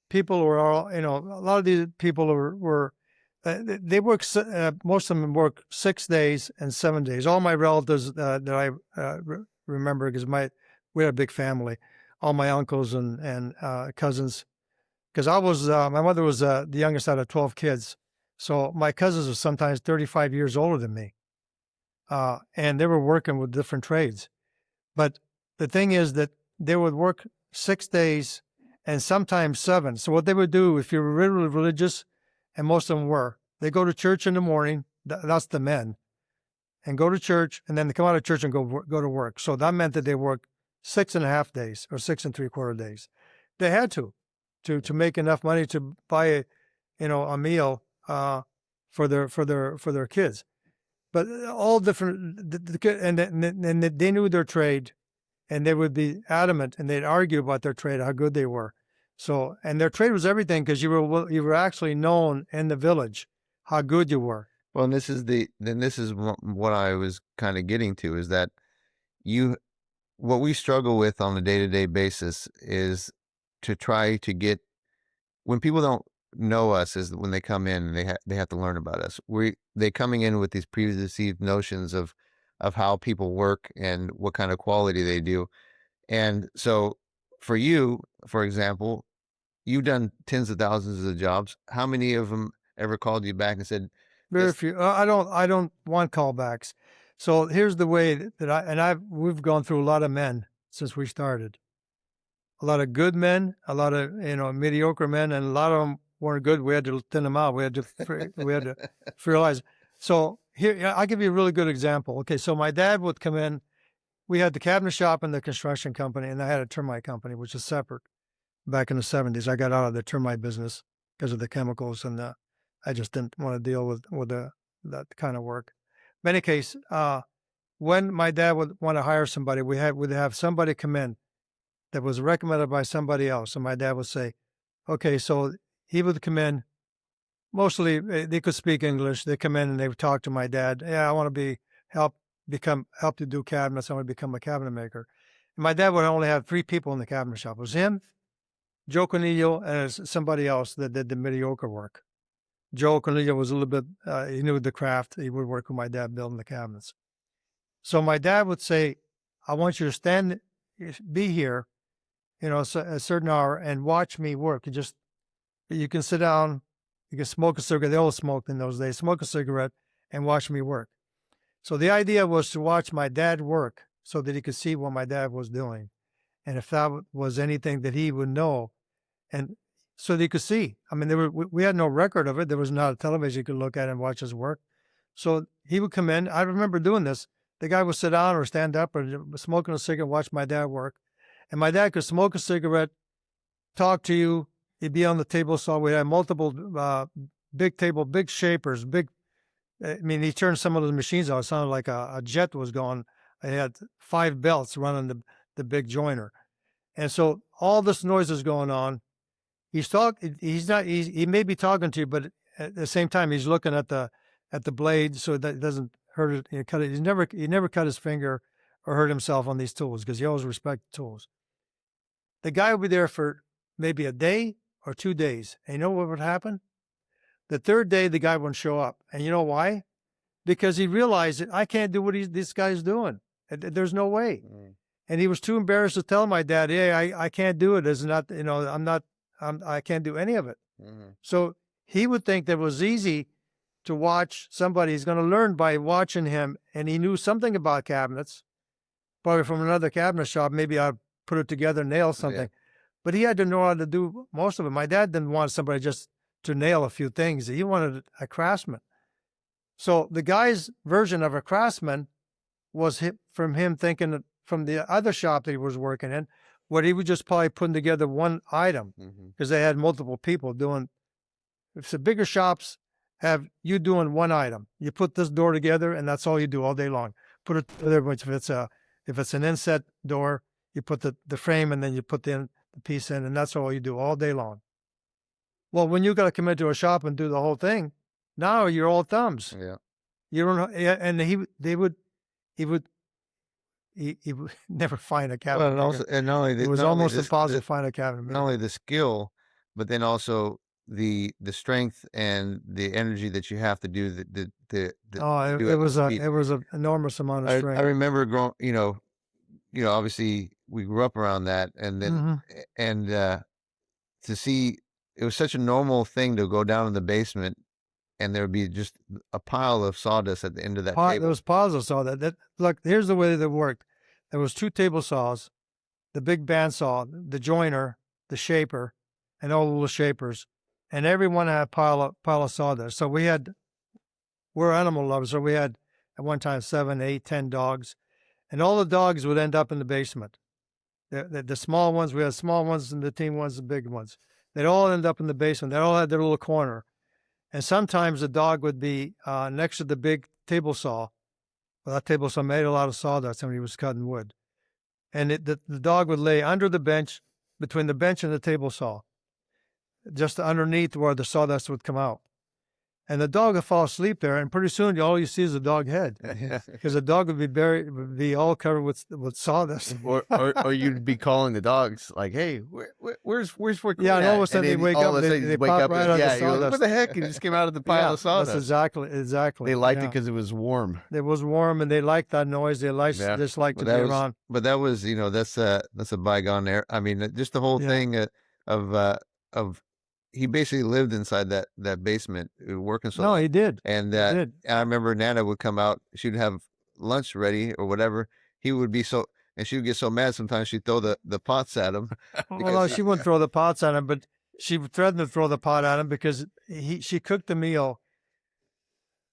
People were all, a lot of these people were they work. Most of them work 6 days and 7 days. All my relatives that I remember, because we had a big family, all my uncles and cousins. Because my mother was the youngest out of 12 kids. So my cousins were sometimes 35 years older than me. And they were working with different trades. But the thing is that they would work 6 days and sometimes 7. So what they would do, if you were really religious, and most of them were, they go to church in the morning, that's the men, and go to church, and then they come out of church and go to work. So that meant that they worked 6.5 days or 6 3/4 days. They had to make enough money to buy a meal for their kids. But all different, and they knew their trade, and they would be adamant, and they'd argue about their trade, how good they were. So, and their trade was everything, because you were actually known in the village how good you were. Well, and this is what I was kind of getting to, is that what we struggle with on a day-to-day basis is to try to get, when people don't know us, is when they come in and they have to learn about us. They coming in with these preconceived notions of how people work and what kind of quality they do. And so for you, for example, you've done tens of thousands of jobs. How many of them ever called you back and said, very few. I don't want callbacks. So here's the way that we've gone through a lot of men since we started. A lot of good men, a lot of mediocre men, and a lot of them weren't good. We had to thin them out. We had to realize. So here, I'll give you a really good example. Okay, so my dad would come in. We had the cabinet shop and the construction company, and I had a termite company, which is separate. Back in the 70s, I got out of the termite business because of the chemicals, and I just didn't want to deal with that kind of work. In any case, when my dad would want to hire somebody, would have somebody come in that was recommended by somebody else. And my dad would say, okay, so he would come in. Mostly they could speak English. They come in and they would talk to my dad. Yeah, I want to help to do cabinets. I want to become a cabinet maker. And my dad would only have 3 people in the cabinet shop. It was him, Joe Cornelio, and somebody else that did the mediocre work. Joe Cornelio was a little bit, he knew the craft. He would work with my dad building the cabinets. So my dad would say, I want you to be here, a certain hour and watch me work. You can sit down, you can smoke a cigarette. They all smoked in those days. Smoke a cigarette and watch me work. So the idea was to watch my dad work so that he could see what my dad was doing. And if that was anything that he would know, and so that he could see. I mean, we had no record of it. There was not a television you could look at and watch his work. So he would come in. I remember doing this. The guy would sit down or stand up or smoking a cigarette, watch my dad work. And my dad could smoke a cigarette, talk to you. He'd be on the table saw. We had multiple big shapers, he turned some of the machines out. It sounded like a jet was going. I had 5 belts running the big joiner. And so all this noise is going on. He may be talking to you, but at the same time, he's looking at the blade so that it doesn't hurt it. Cut it. He never cut his finger or hurt himself on these tools because he always respected tools. The guy would be there for maybe a day or 2 days. And you know what would happen? The 3rd day, the guy wouldn't show up. And you know why? Because he realized that I can't do what this guy's doing. There's no way. Mm. And he was too embarrassed to tell my dad, hey, I can't do it. It's not, I can't do any of it. Mm-hmm. So he would think that it was easy to watch somebody. He's going to learn by watching him. And he knew something about cabinets, probably from another cabinet shop. Maybe I'd put it together, nail something. Yeah. But he had to know how to do most of it. My dad didn't want somebody just to nail a few things. He wanted a craftsman. So the guy's version of a craftsman was from him thinking from the other shop that he was working in, where he was just probably putting together one item because they had multiple people doing. If the bigger shops have you doing one item, you put this door together and that's all you do all day long. Put it together. If it's an inset door, you put the frame and then you put the piece in, and that's all you do all day long. Well, when you got to come into a shop and do the whole thing, now you're all thumbs. Yeah, you don't know. And he would never find a cabinet. Well, and not only it was almost impossible to find a cabinet. Not only the skill, but then also the strength and the energy that you have to do it was an enormous amount of strength. I remember growing, obviously we grew up around that, and then to see, it was such a normal thing to go down in the basement and there would be just a pile of sawdust at the end of that table. There was piles of sawdust. Look, here's the way that it worked. There was 2 table saws, the big bandsaw, the joiner, the shaper, and all the little shapers, and everyone had a pile of sawdust. So we're animal lovers, so we had at one time 7, 8, 10 dogs, and all the dogs would end up in the basement. The small ones, we had small ones, and the team ones, the big ones. They'd all end up in the basement. They all had their little corner. And sometimes the dog would be next to the big table saw. Well, that table saw made a lot of sawdust when he was cutting wood. And the dog would lay under the bench, between the bench and the table saw, just underneath where the sawdust would come out. And the dog would fall asleep there, and pretty soon all you see is a dog head, because the dog would be all covered with sawdust. or you'd be calling the dogs like, "Hey, where's working?" Yeah, and all of a sudden they wake up. They pop right out of the sawdust. Like, what the heck? He just came out of the pile of sawdust. That's exactly. They liked it because it was warm. It was warm, and they liked that noise. They just liked to be around. But that was, that's a bygone era. I mean, just the whole thing of. He basically lived inside that basement working. No, he did. And I remember Nana would come out. She'd have lunch ready or whatever. He would be and she would get so mad sometimes she'd throw the pots at him. Well, she wouldn't throw the pots at him, but she would threaten to throw the pot at him because she cooked the meal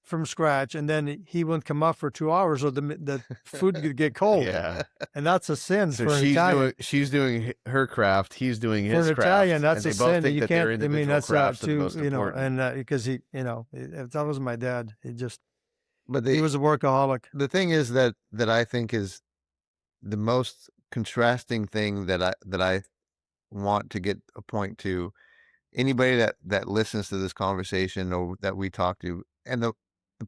from scratch, and then he wouldn't come up for 2 hours, or the food could get cold. Yeah, and that's a sin for an Italian. She's doing her craft, he's doing his craft. For an Italian, that's a sin. You can't. I mean, that's not too. And because that was my dad. But He was a workaholic. the thing is that I think is the most contrasting thing that I want to get a point to anybody that listens to this conversation or that we talk to. And the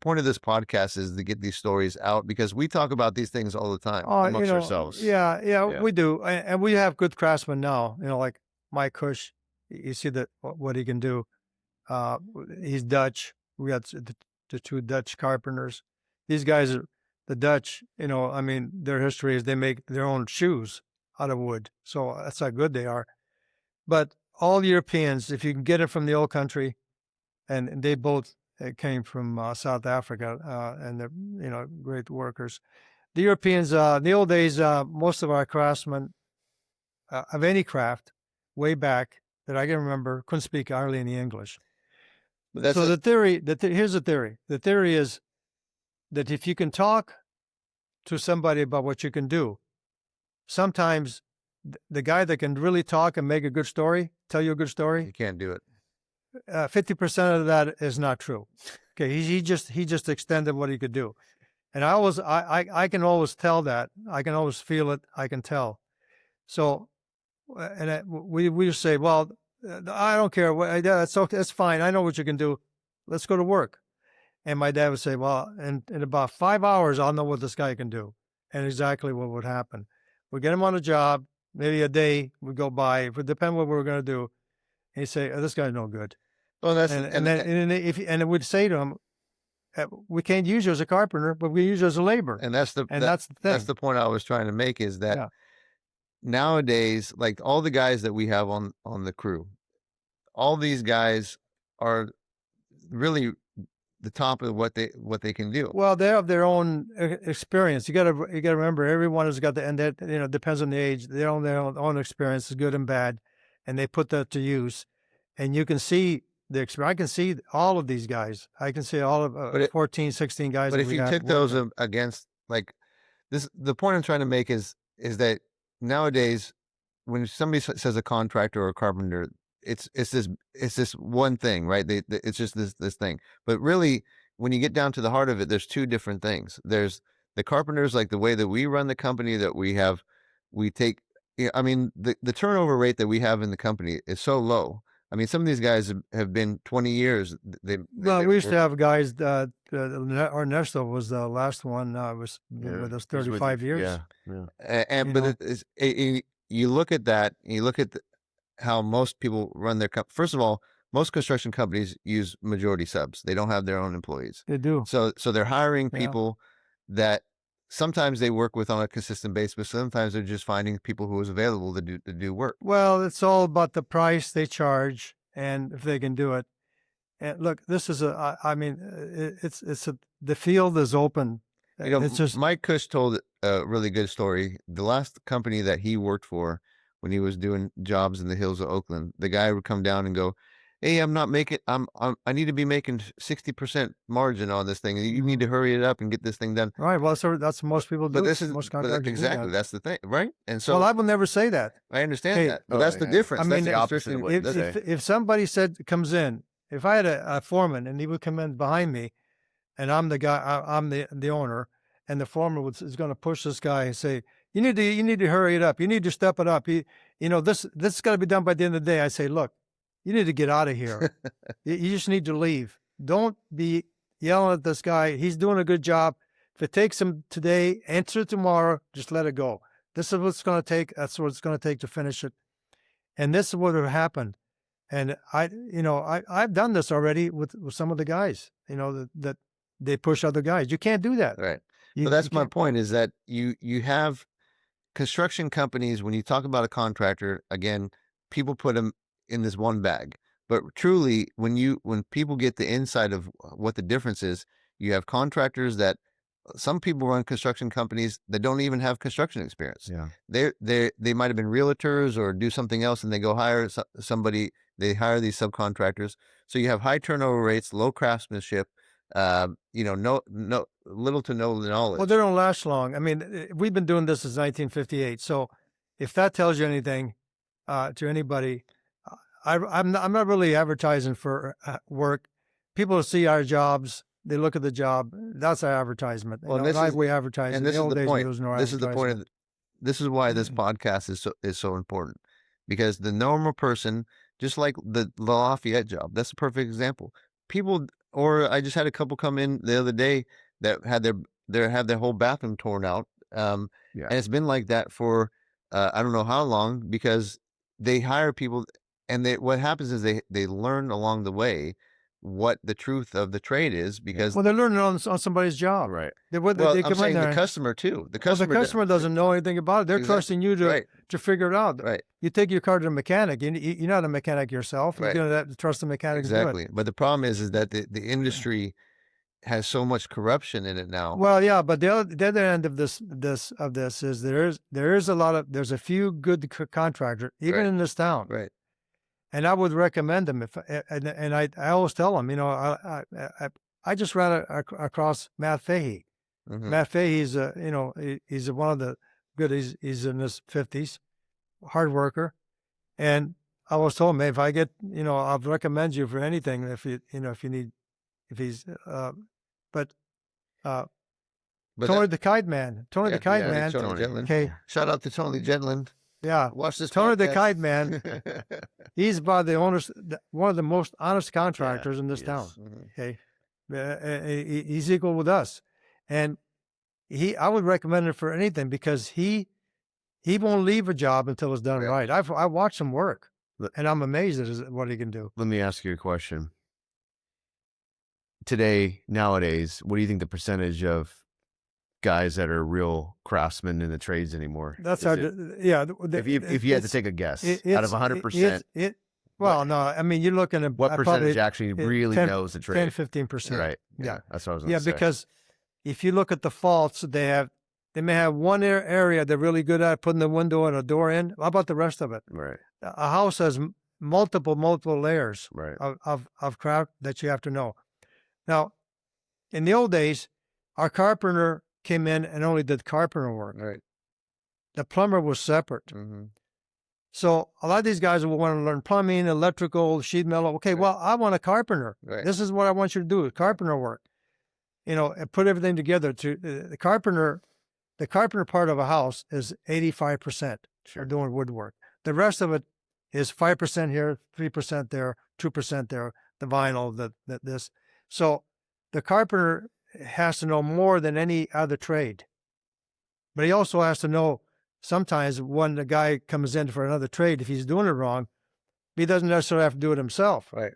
point of this podcast is to get these stories out because we talk about these things all the time Oh, amongst ourselves. Yeah, Yeah. we do, and we have good craftsmen now. Like Mike Cush. You see that what he can do. He's Dutch. We got the two Dutch carpenters. These guys are the Dutch. I mean, their history is they make their own shoes out of wood. So that's how good they are. But all Europeans, if you can get it from the old country, and they both came from South Africa, and they're great workers. The Europeans, in the old days, most of our craftsmen of any craft, way back that I can remember, couldn't speak hardly any English. But So the theory, here's the theory. The theory is that if you can talk to somebody about what you can do, sometimes the guy that can really talk and make a good story, tell you a good story, you can't do it. 50% of that is not true. Okay, he just extended what he could do, and I can always tell that. I can always feel it. I can tell. So, and we say, well, I don't care. That's okay. That's fine. I know what you can do. Let's go to work. And my dad would say, well, in about 5 hours, I'll know what this guy can do, and exactly what would happen. We get him on a job. Maybe a day would go by. It would depend what we were going to do. And he'd say, oh, this guy's no good. Well, that's And it would say to him, we can't use you as a carpenter, but we use you as a laborer. and that's the And that's the thing. that's the point I was trying to make is that Yeah. nowadays, like all the guys that we have on the crew, all these guys are really the top of what they can do. Well, they have their own experience. You got to remember, everyone has got and that depends on the age. Their own experience is good and bad, and they put that to use. And you can see the experience. I can see all of these guys. I can see all of 14, 16 guys. But if you took those against like this, the point I'm trying to make is that nowadays, when somebody says a contractor or a carpenter, it's this one thing, right? It's just this thing. But really, when you get down to the heart of it, there's two different things. There's the carpenters, like the way that we run the company, that we take. I mean, the turnover rate that we have in the company is so low. I mean, some of these guys have been 20 years. We used to have guys. Ernesto was the last one. Was with us 35 years. Yeah. But you look at that. You look at how most people run their company. First of all, most construction companies use majority subs. They don't have their own employees. They do. So they're hiring people that sometimes they work with on a consistent basis, but sometimes they're just finding people who is available to do work. Well, it's all about the price they charge and if they can do it. And look, this is the field is open. It's just Mike Cush told a really good story. The last company that he worked for, when he was doing jobs in the hills of Oakland, the guy would come down and go, hey, I need to be making 60% margin on this thing. You need to hurry it up and get this thing done. Right. Well, that's most people do. But most contractors exactly. That's the thing, right? And so, well, I will never say that. I understand that, but that's the difference. I mean, that's the opposite of what they say. If somebody comes in, if I had a foreman and he would come in behind me, and I'm the guy, I'm the owner, and the foreman is going to push this guy and say, you need to hurry it up. You need to step it up. This has got to be done by the end of the day. I say, look, you need to get out of here. You just need to leave. Don't be yelling at this guy. He's doing a good job. If it takes him today, answer it tomorrow, just let it go. This is what it's going to take. That's what it's going to take to finish it. And this is what would have happened. And I've done this already with some of the guys, that they push other guys. You can't do that. Right. So that's my point, is that you have construction companies. When you talk about a contractor, again, people put them in this one bag, but truly when people get the insight of what the difference is, you have contractors that some people run construction companies that don't even have construction experience. Yeah. They might have been realtors or do something else, and they go hire somebody. They hire these subcontractors. So you have high turnover rates, low craftsmanship, no little to no knowledge. Well, they don't last long. I mean, we've been doing this since 1958. So if that tells you anything to anybody, I'm not really advertising for work. People see our jobs. they look at the job. That's our advertisement. Well, You know, this and is- we advertise. and In this the is old the days, point. there was no This is the point. advertisement. This is why this podcast is so important, because the normal person, just like the Lafayette job, that's a perfect example. People, or I just had a couple come in the other day that had their whole bathroom torn out. And it's been like that for I don't know how long, because they hire people, and what happens is they learn along the way what the truth of the trade is, because Well, they're learning on somebody's job. Right. They well, come I'm in saying there the and- customer too. The well, the customer, customer doesn't know anything about it. They're Exactly. trusting you Right. to figure it out. Right. You take your car to a mechanic. You're not a mechanic yourself. Right. You're going to trust the mechanic to do it. Exactly. But the problem is that the industry has so much corruption in it now. Well, yeah, but the other end of this is there's a few good contractors even Right. in this town, Right. and I would recommend them and I always tell them, you know, I just ran across Matt Fahey. Mhm. Matt Fahey's you know, he's one of the good. He's in his 50s, hard worker, and I was told him, hey, if I get, you know, I'll recommend you for anything if you need, if he's but But Tony that- the Kite Man. Tony yeah, the Kite yeah, Man. Tony Jetland. Okay. Shout out to Tony Jetland. Yeah. Watch this. Tony the podcast. Kite Man. He's by the owners, one of the most honest contractors in this town. Mhm. Okay. He's equal with us. And I would recommend him for anything because he won't leave a job until it's done Yeah. right. I watched him work Look- and I'm amazed at what he can do. Let me ask you a question. Today, nowadays, what do you think the percentage of guys that are real craftsmen in the trades anymore? That's Is our, it- yeah. if you had to take a guess, out of 100%, Well, no, I mean, you're looking at what percentage actually it- really 10 knows the 10, trade? 15%. Right. Yeah. That's what I was going Yeah, to say. because if you look at the faults, they may have one area they're really good at putting the window and a door in. How about the rest of it? Right. A house has multiple layers Right. of craft that you have to know. Now, in the old days, our carpenter came in and only did carpenter work. Right. The plumber was separate. Mm-hmm. So a lot of these guys will want to learn plumbing, electrical, sheet metal. Okay, Right. well, I want a carpenter. Right. This is what I want you to do, carpenter work. You know, and put everything together. The carpenter part of a house is 85% Sure. of doing woodwork. The rest of it is 5% here, 3% there, 2% there, the vinyl, this. So the carpenter has to know more than any other trade. But he also has to know sometimes when the guy comes in for another trade, if he's doing it wrong, he doesn't necessarily have to do it himself. Right.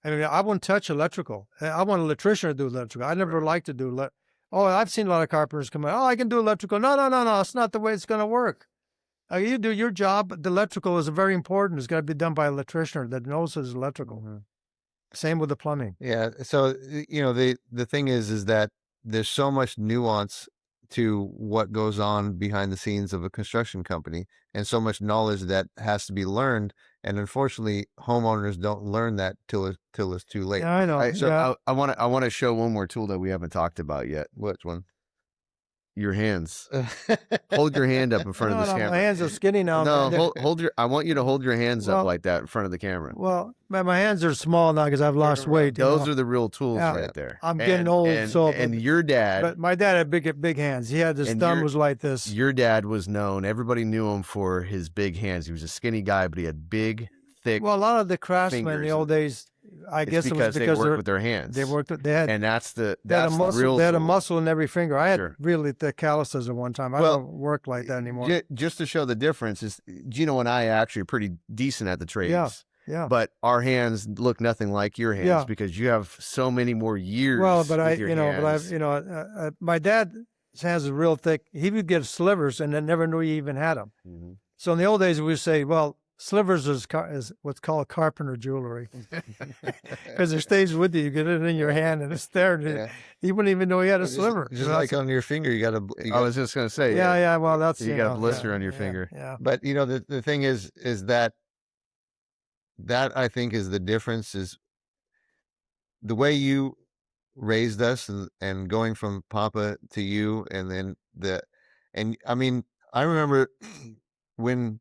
I mean, I wouldn't touch electrical. I want an electrician to do electrical. I never liked to do I've seen a lot of carpenters come in. Oh, I can do electrical. No. That's not the way it's going to work. You do your job. But the electrical is very important. It's got to be done by an electrician that knows his electrical. Mhm. Same with the plumbing. Yeah. So, you know, the thing is that there's so much nuance to what goes on behind the scenes of a construction company, and so much knowledge that has to be learned. And unfortunately, homeowners don't learn that till it's too late. Yeah, I know. So I want to show one more tool that we haven't talked about yet. Which one? Your hands. Hold your hand up in front of this My camera. hands are skinny now. No, hold your. I want you to hold your hands up Well- like that in front of the camera. Well, my hands are small now because I've lost weight. Those are the real tools Yeah. right there. I'm getting old, and your dad. But my dad had big hands. He had his And thumb your- was like this. Your dad was known. Everybody knew him for his big hands. He was a skinny guy, but he had big, thick. Well, a lot of the craftsmen in fingers. the old days, I It's guess it was because they worked with their hands. they worked. They had and that's the they had a muscle. real. They had a tool. muscle in every finger. I had Sure. really thick calluses at one time. I Well, don't work like that anymore. Just to show the difference is Gino and I are actually pretty decent at the trades. Yeah. But our hands look nothing like your hands Yeah. because you have so many more years. Well, but with your hands. my dad's hands are real thick. He would get slivers and then never knew he even had them. Mhm. So in the old days, we would say, well, slivers is what's called carpenter jewelry because it stays with you. You get it in your hand and it's there. And Yeah. he wouldn't even know he had a Just- sliver. Just So like that's- on your finger, you got I was just gonna say. yeah. Well, that's You got a know, blister yeah, on your yeah, finger. Yeah. But you know, the thing is that I think is the difference is the way you raised us and going from Papa to you, and then and I mean, I remember when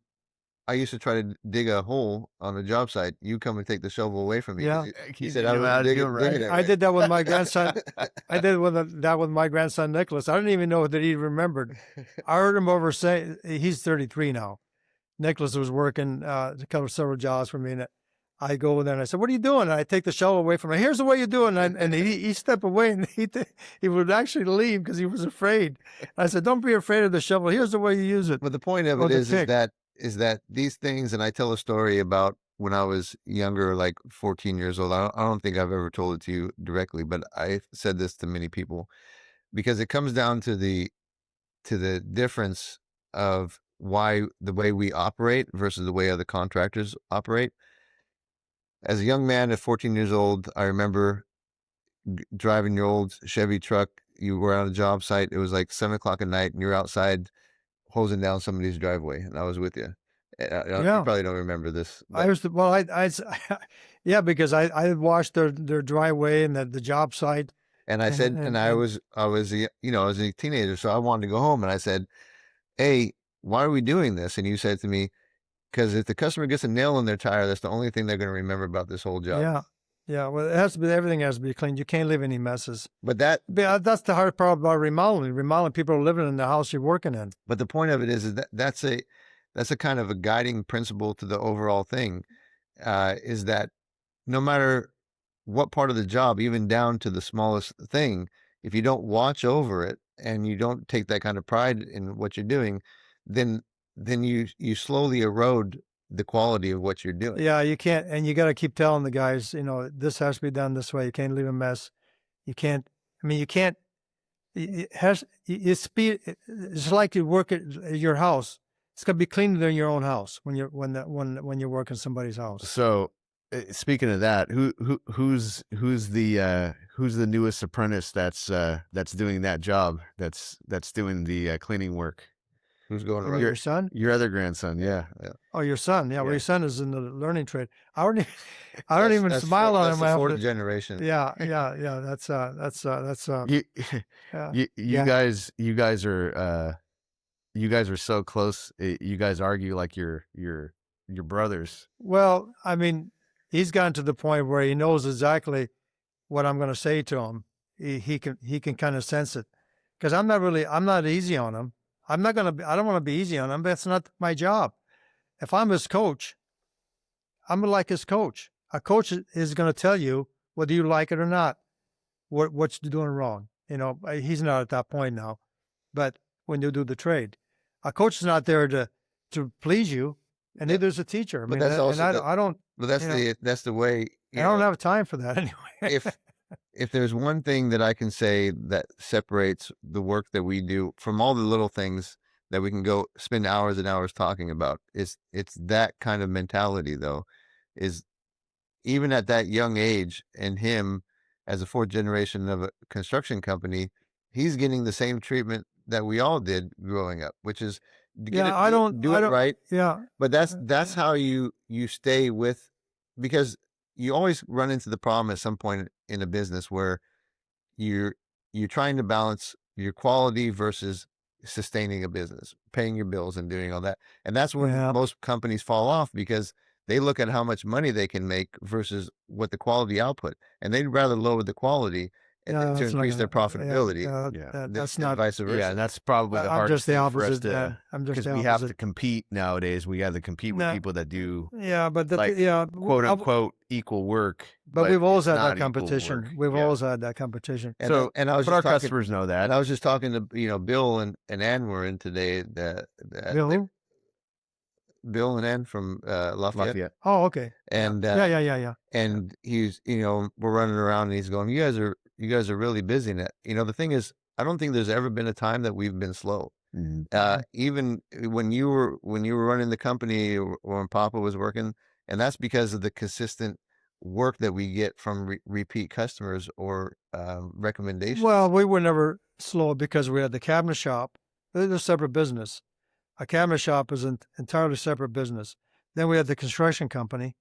I used to try to dig a hole on a job site. You come and take the shovel away from me. 'cause Yeah. He said I was digging it I right. did that with my grandson. I did that with my grandson Nicholas. I didn't even know that he remembered. I heard him over say he's 33 now. Nicholas was working to cover several jobs for me, and I go over there and I said, "What are you doing?" And I take the shovel away from him. Here's the way you do it. And he stepped away and he would actually leave because he was afraid. I said, "Don't be afraid of the shovel. Here's the way you use it." But the point of Or it the is pick. that these things, and I tell a story about when I was younger, like 14 years old. I don't think I've ever told it to you directly, but I said this to many people because it comes down to the difference of why the way we operate versus the way other contractors operate. As a young man at 14 years old, I remember driving your old Chevy truck. You were on a job site. It was like 7 o'clock at night, and you're outside hosing down somebody's driveway, and I was with you. You Yeah. probably don't remember this. I was yeah, because I watched their driveway and the job site. And I said, and I was I was a teenager, so I wanted to go home, and I said, "Hey, why are we doing this?" And you said to me, "Because if the customer gets a nail in their tire, that's the only thing they're going to remember about this whole job." Yeah. Yeah. Well, it has to be, everything has to be clean. You can't leave any messes. But That's the hard part about remodeling. Remodeling, people are living in the house you're working in. but the point of it is that that's a kind of a guiding principle to the overall thing, is that no matter what part of the job, even down to the smallest thing, if you don't watch over it and you don't take that kind of pride in what you're doing, then you slowly erode the quality of what you're doing. Yeah, you can't, and you got to keep telling the guys, this has to be done this way. You can't leave a mess. You can't. I mean, you can't. It's like you work at your house. It's got to be cleaner than your own house when you work in somebody's house. So, speaking of that, who's the newest apprentice that's doing that job? That's doing the cleaning work. Who's going Or around? your son? Your other grandson, yeah. Oh, your son. Yeah, well, Yeah. your son is in the learning trade. I don't even smile on him That's the after. 4th generation. Yeah. That's You yeah. you Yeah. guys are so close. You guys argue like you're brothers. Well, I mean, he's gotten to the point where he knows exactly what I'm going to say to him. He can kind of sense it, because I'm not easy on him. I don't want to be easy on him. That's not my job. If I'm his coach, I'm like his coach. A coach is going to tell you whether you like it or not, what you're doing wrong. He's not at that point now, but when you do the trade, a coach is not there to please you, and neither is a teacher. I But mean, that's also I don't. But that's that's the way. I don't have time for that anyway. If there's one thing that I can say that separates the work that we do from all the little things that we can go spend hours and hours talking about, it's that kind of mentality, though, is even at that young age, and him as a 4th generation of a construction company, he's getting the same treatment that we all did growing up, which is do it right. Yeah. But that's how you stay with, because you always run into the problem at some point in a business where you're trying to balance your quality versus sustaining a business, paying your bills and doing all that. And that's when most companies fall off, because they look at how much money they can make versus what the quality output, and they'd rather lower the quality to increase their profitability. That's not vice versa. Yeah, and that's probably the I'm hardest just the thing for us opposite. I'm just because the we have opposite. to compete nowadays. We have to compete with people that do Yeah, but quote unquote equal work. But we've always it's had not that equal competition. work. We've always had that competition. And, So, and I was but our just talking, customers know that. and I was just talking to Bill and Ann were in today. Bill and Ann from Lafayette. Oh, okay. And Yeah. and he's we're running around, and he's going, you guys are really busy. And the thing is, I don't think there's ever been a time that we've been slow. Even when you were running the company, or when Papa was working, and that's because of the consistent work that we get from repeat customers or recommendations. Well, we were never slow because we had the cabinet shop. They're a separate business. A cabinet shop is an entirely separate business. Then we had the construction company,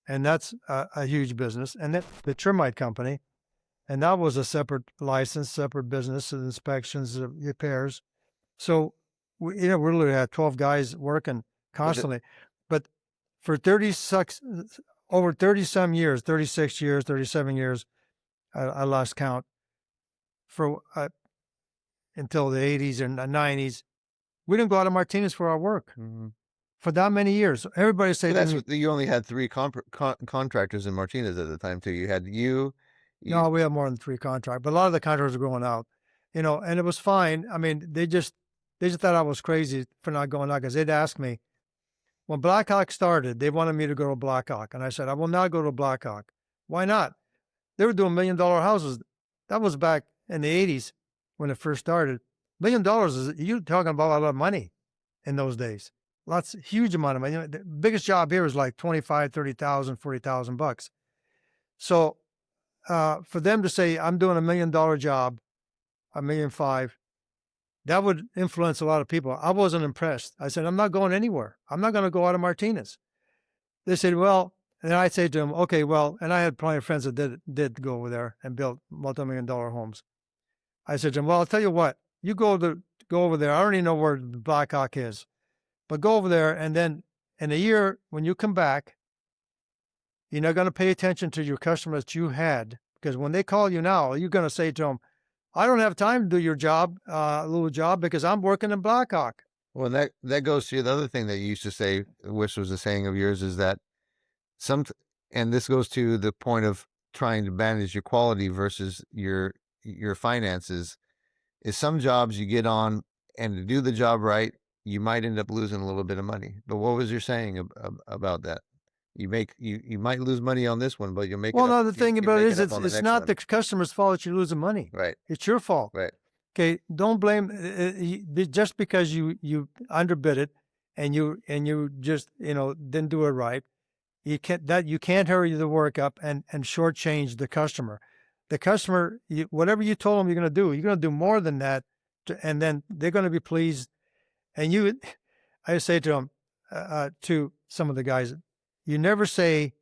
and that's a huge business. And then the termite company, and that was a separate license, separate business, inspections, repairs. So we literally had 12 guys working constantly. for over 30 some years, 36 years, 37 years, I lost count, for until the 80s and the 90s. We didn't go out of Martinez for our work for that many years. Everybody said, But you only had 3 contractors in Martinez at the time too. You had no, we have more than 3 contractors, but a lot of the contractors were going out, you know, and it was fine. I mean, they just thought I was crazy for not going out, because they'd ask me, when Blackhawk started, they wanted me to go to Blackhawk. And I said, I will not go to Blackhawk. Why not? They were doing $1 million houses. That was back in the 80s when it first started. $1 million you're talking about a lot of money in those days. Huge amount of money. You know, the biggest job here was like 25, 30,000, 40,000 bucks. So for them to say, I'm doing $1 million job, $1.5 million, that would influence a lot of people. I wasn't impressed. I said, I'm not going anywhere. I'm not going to go out of Martinez. They said, well, and I'd say to them, okay, well, and I had plenty of friends that did go over there and built multi-million-dollar homes. I said to them, well, I'll tell you what, you go over there. I already know where Blackhawk is, but go over there, and then in a year, when you come back, you're not going to pay attention to your customers that you had, because when they call you now, you're going to say to them, I don't have time to do your job, little job, because I'm working in Blackhawk. Well, that goes to the other thing that you used to say, which was a saying of yours, is that and this goes to the point of trying to manage your quality versus your finances, is some jobs you get on, and to do the job right, you might end up losing a little bit of money. But what was your saying about that? You might lose money on this one, but you'll make it up. Well, no, the thing about it is, it's not the one. customer's fault that you're losing money. Right. It's your fault. Right. Okay, don't blame just because you underbid it and you just, you know, didn't do it right. You can't hurry the work up and shortchange the customer. The customer, whatever you told them you're going to do more than that, and then they're going to be pleased. And I say to them, to some of the guys, you never say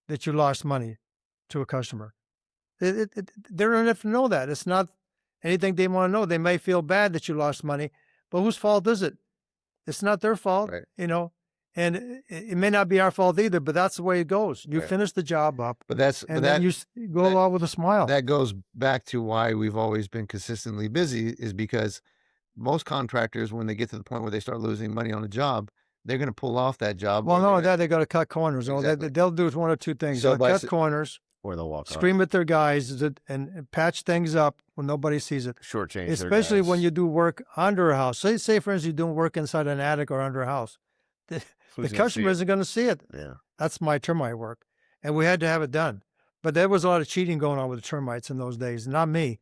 that you lost money to a customer. They're going to have to know that. It's not anything they want to know. They may feel bad that you lost money, but whose fault is it? It's not their fault, right. You know, and it may not be our fault either, but that's the way it goes. You finish the job up, then you go out with a smile. That goes back to why we've always been consistently busy, is because most contractors, when they get to the point where they start losing money on a job, they're going to pull off that job. Well, no, they got to cut corners. Exactly. They'll do one or two things. So They'll cut corners, or they'll walk scream at their guys, and patch things up when nobody sees it. shortchange, Especially when you do work under a house. Say for instance, you're doing work inside an attic or under a house. The customer isn't going to see it. Yeah, that's my termite work, and we had to have it done. But there was a lot of cheating going on with the termites in those days, not me.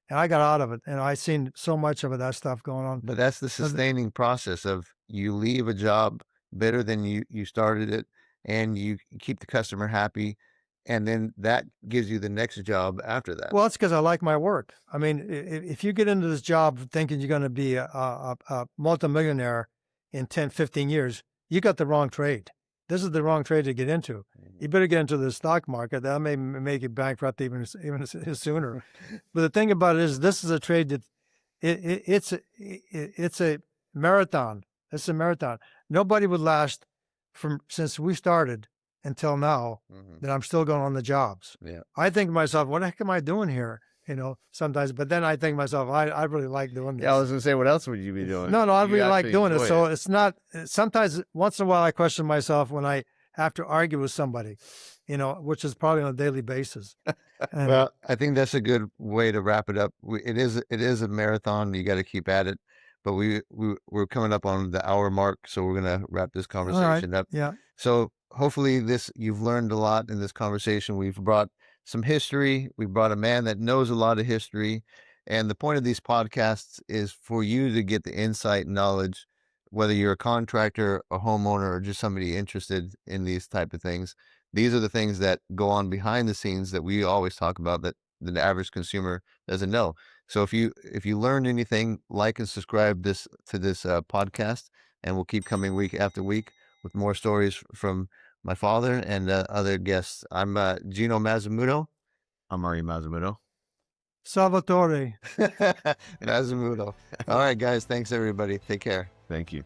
And I got out of it, and I seen so much of that stuff going on. But that's the sustaining process of, you leave a job better than you started it, and you keep the customer happy, and then that gives you the next job after that. Well, it's because I like my work. I mean, if you get into this job thinking you're going to be a multimillionaire in 10, 15 years, you got the wrong trade. This is the wrong trade to get into. You better get into the stock market. That may make you bankrupt even sooner. But the thing about it is, this is a trade that it's a marathon. It's a marathon. Nobody would last since we started until now that I'm still going on the jobs. Yeah. I think to myself, what the heck am I doing here? You know, sometimes, but then I think to myself, I really like doing this. Yeah, I was going to say, what else would you be doing? No, I really like doing it. So it's not, sometimes once in a while I question myself when I have to argue with somebody, you know, which is probably on a daily basis. And, well, I think that's a good way to wrap it up. It is a marathon. You got to keep at it, but we're coming up on the hour mark. So we're going to wrap this conversation up. Yeah. So hopefully you've learned a lot in this conversation. We've brought some history. We brought a man that knows a lot of history. And the point of these podcasts is for you to get the insight and knowledge, whether you're a contractor, a homeowner, or just somebody interested in these type of things. These are the things that go on behind the scenes that we always talk about that the average consumer doesn't know. So if you learned anything, like and subscribe to this podcast, and we'll keep coming week after week with more stories from my father and other guests. I'm Gino Mazzamuto. I'm Mario Mazzamuto. Salvatore. Mazzamuto. All right, guys. Thanks, everybody. Take care. Thank you.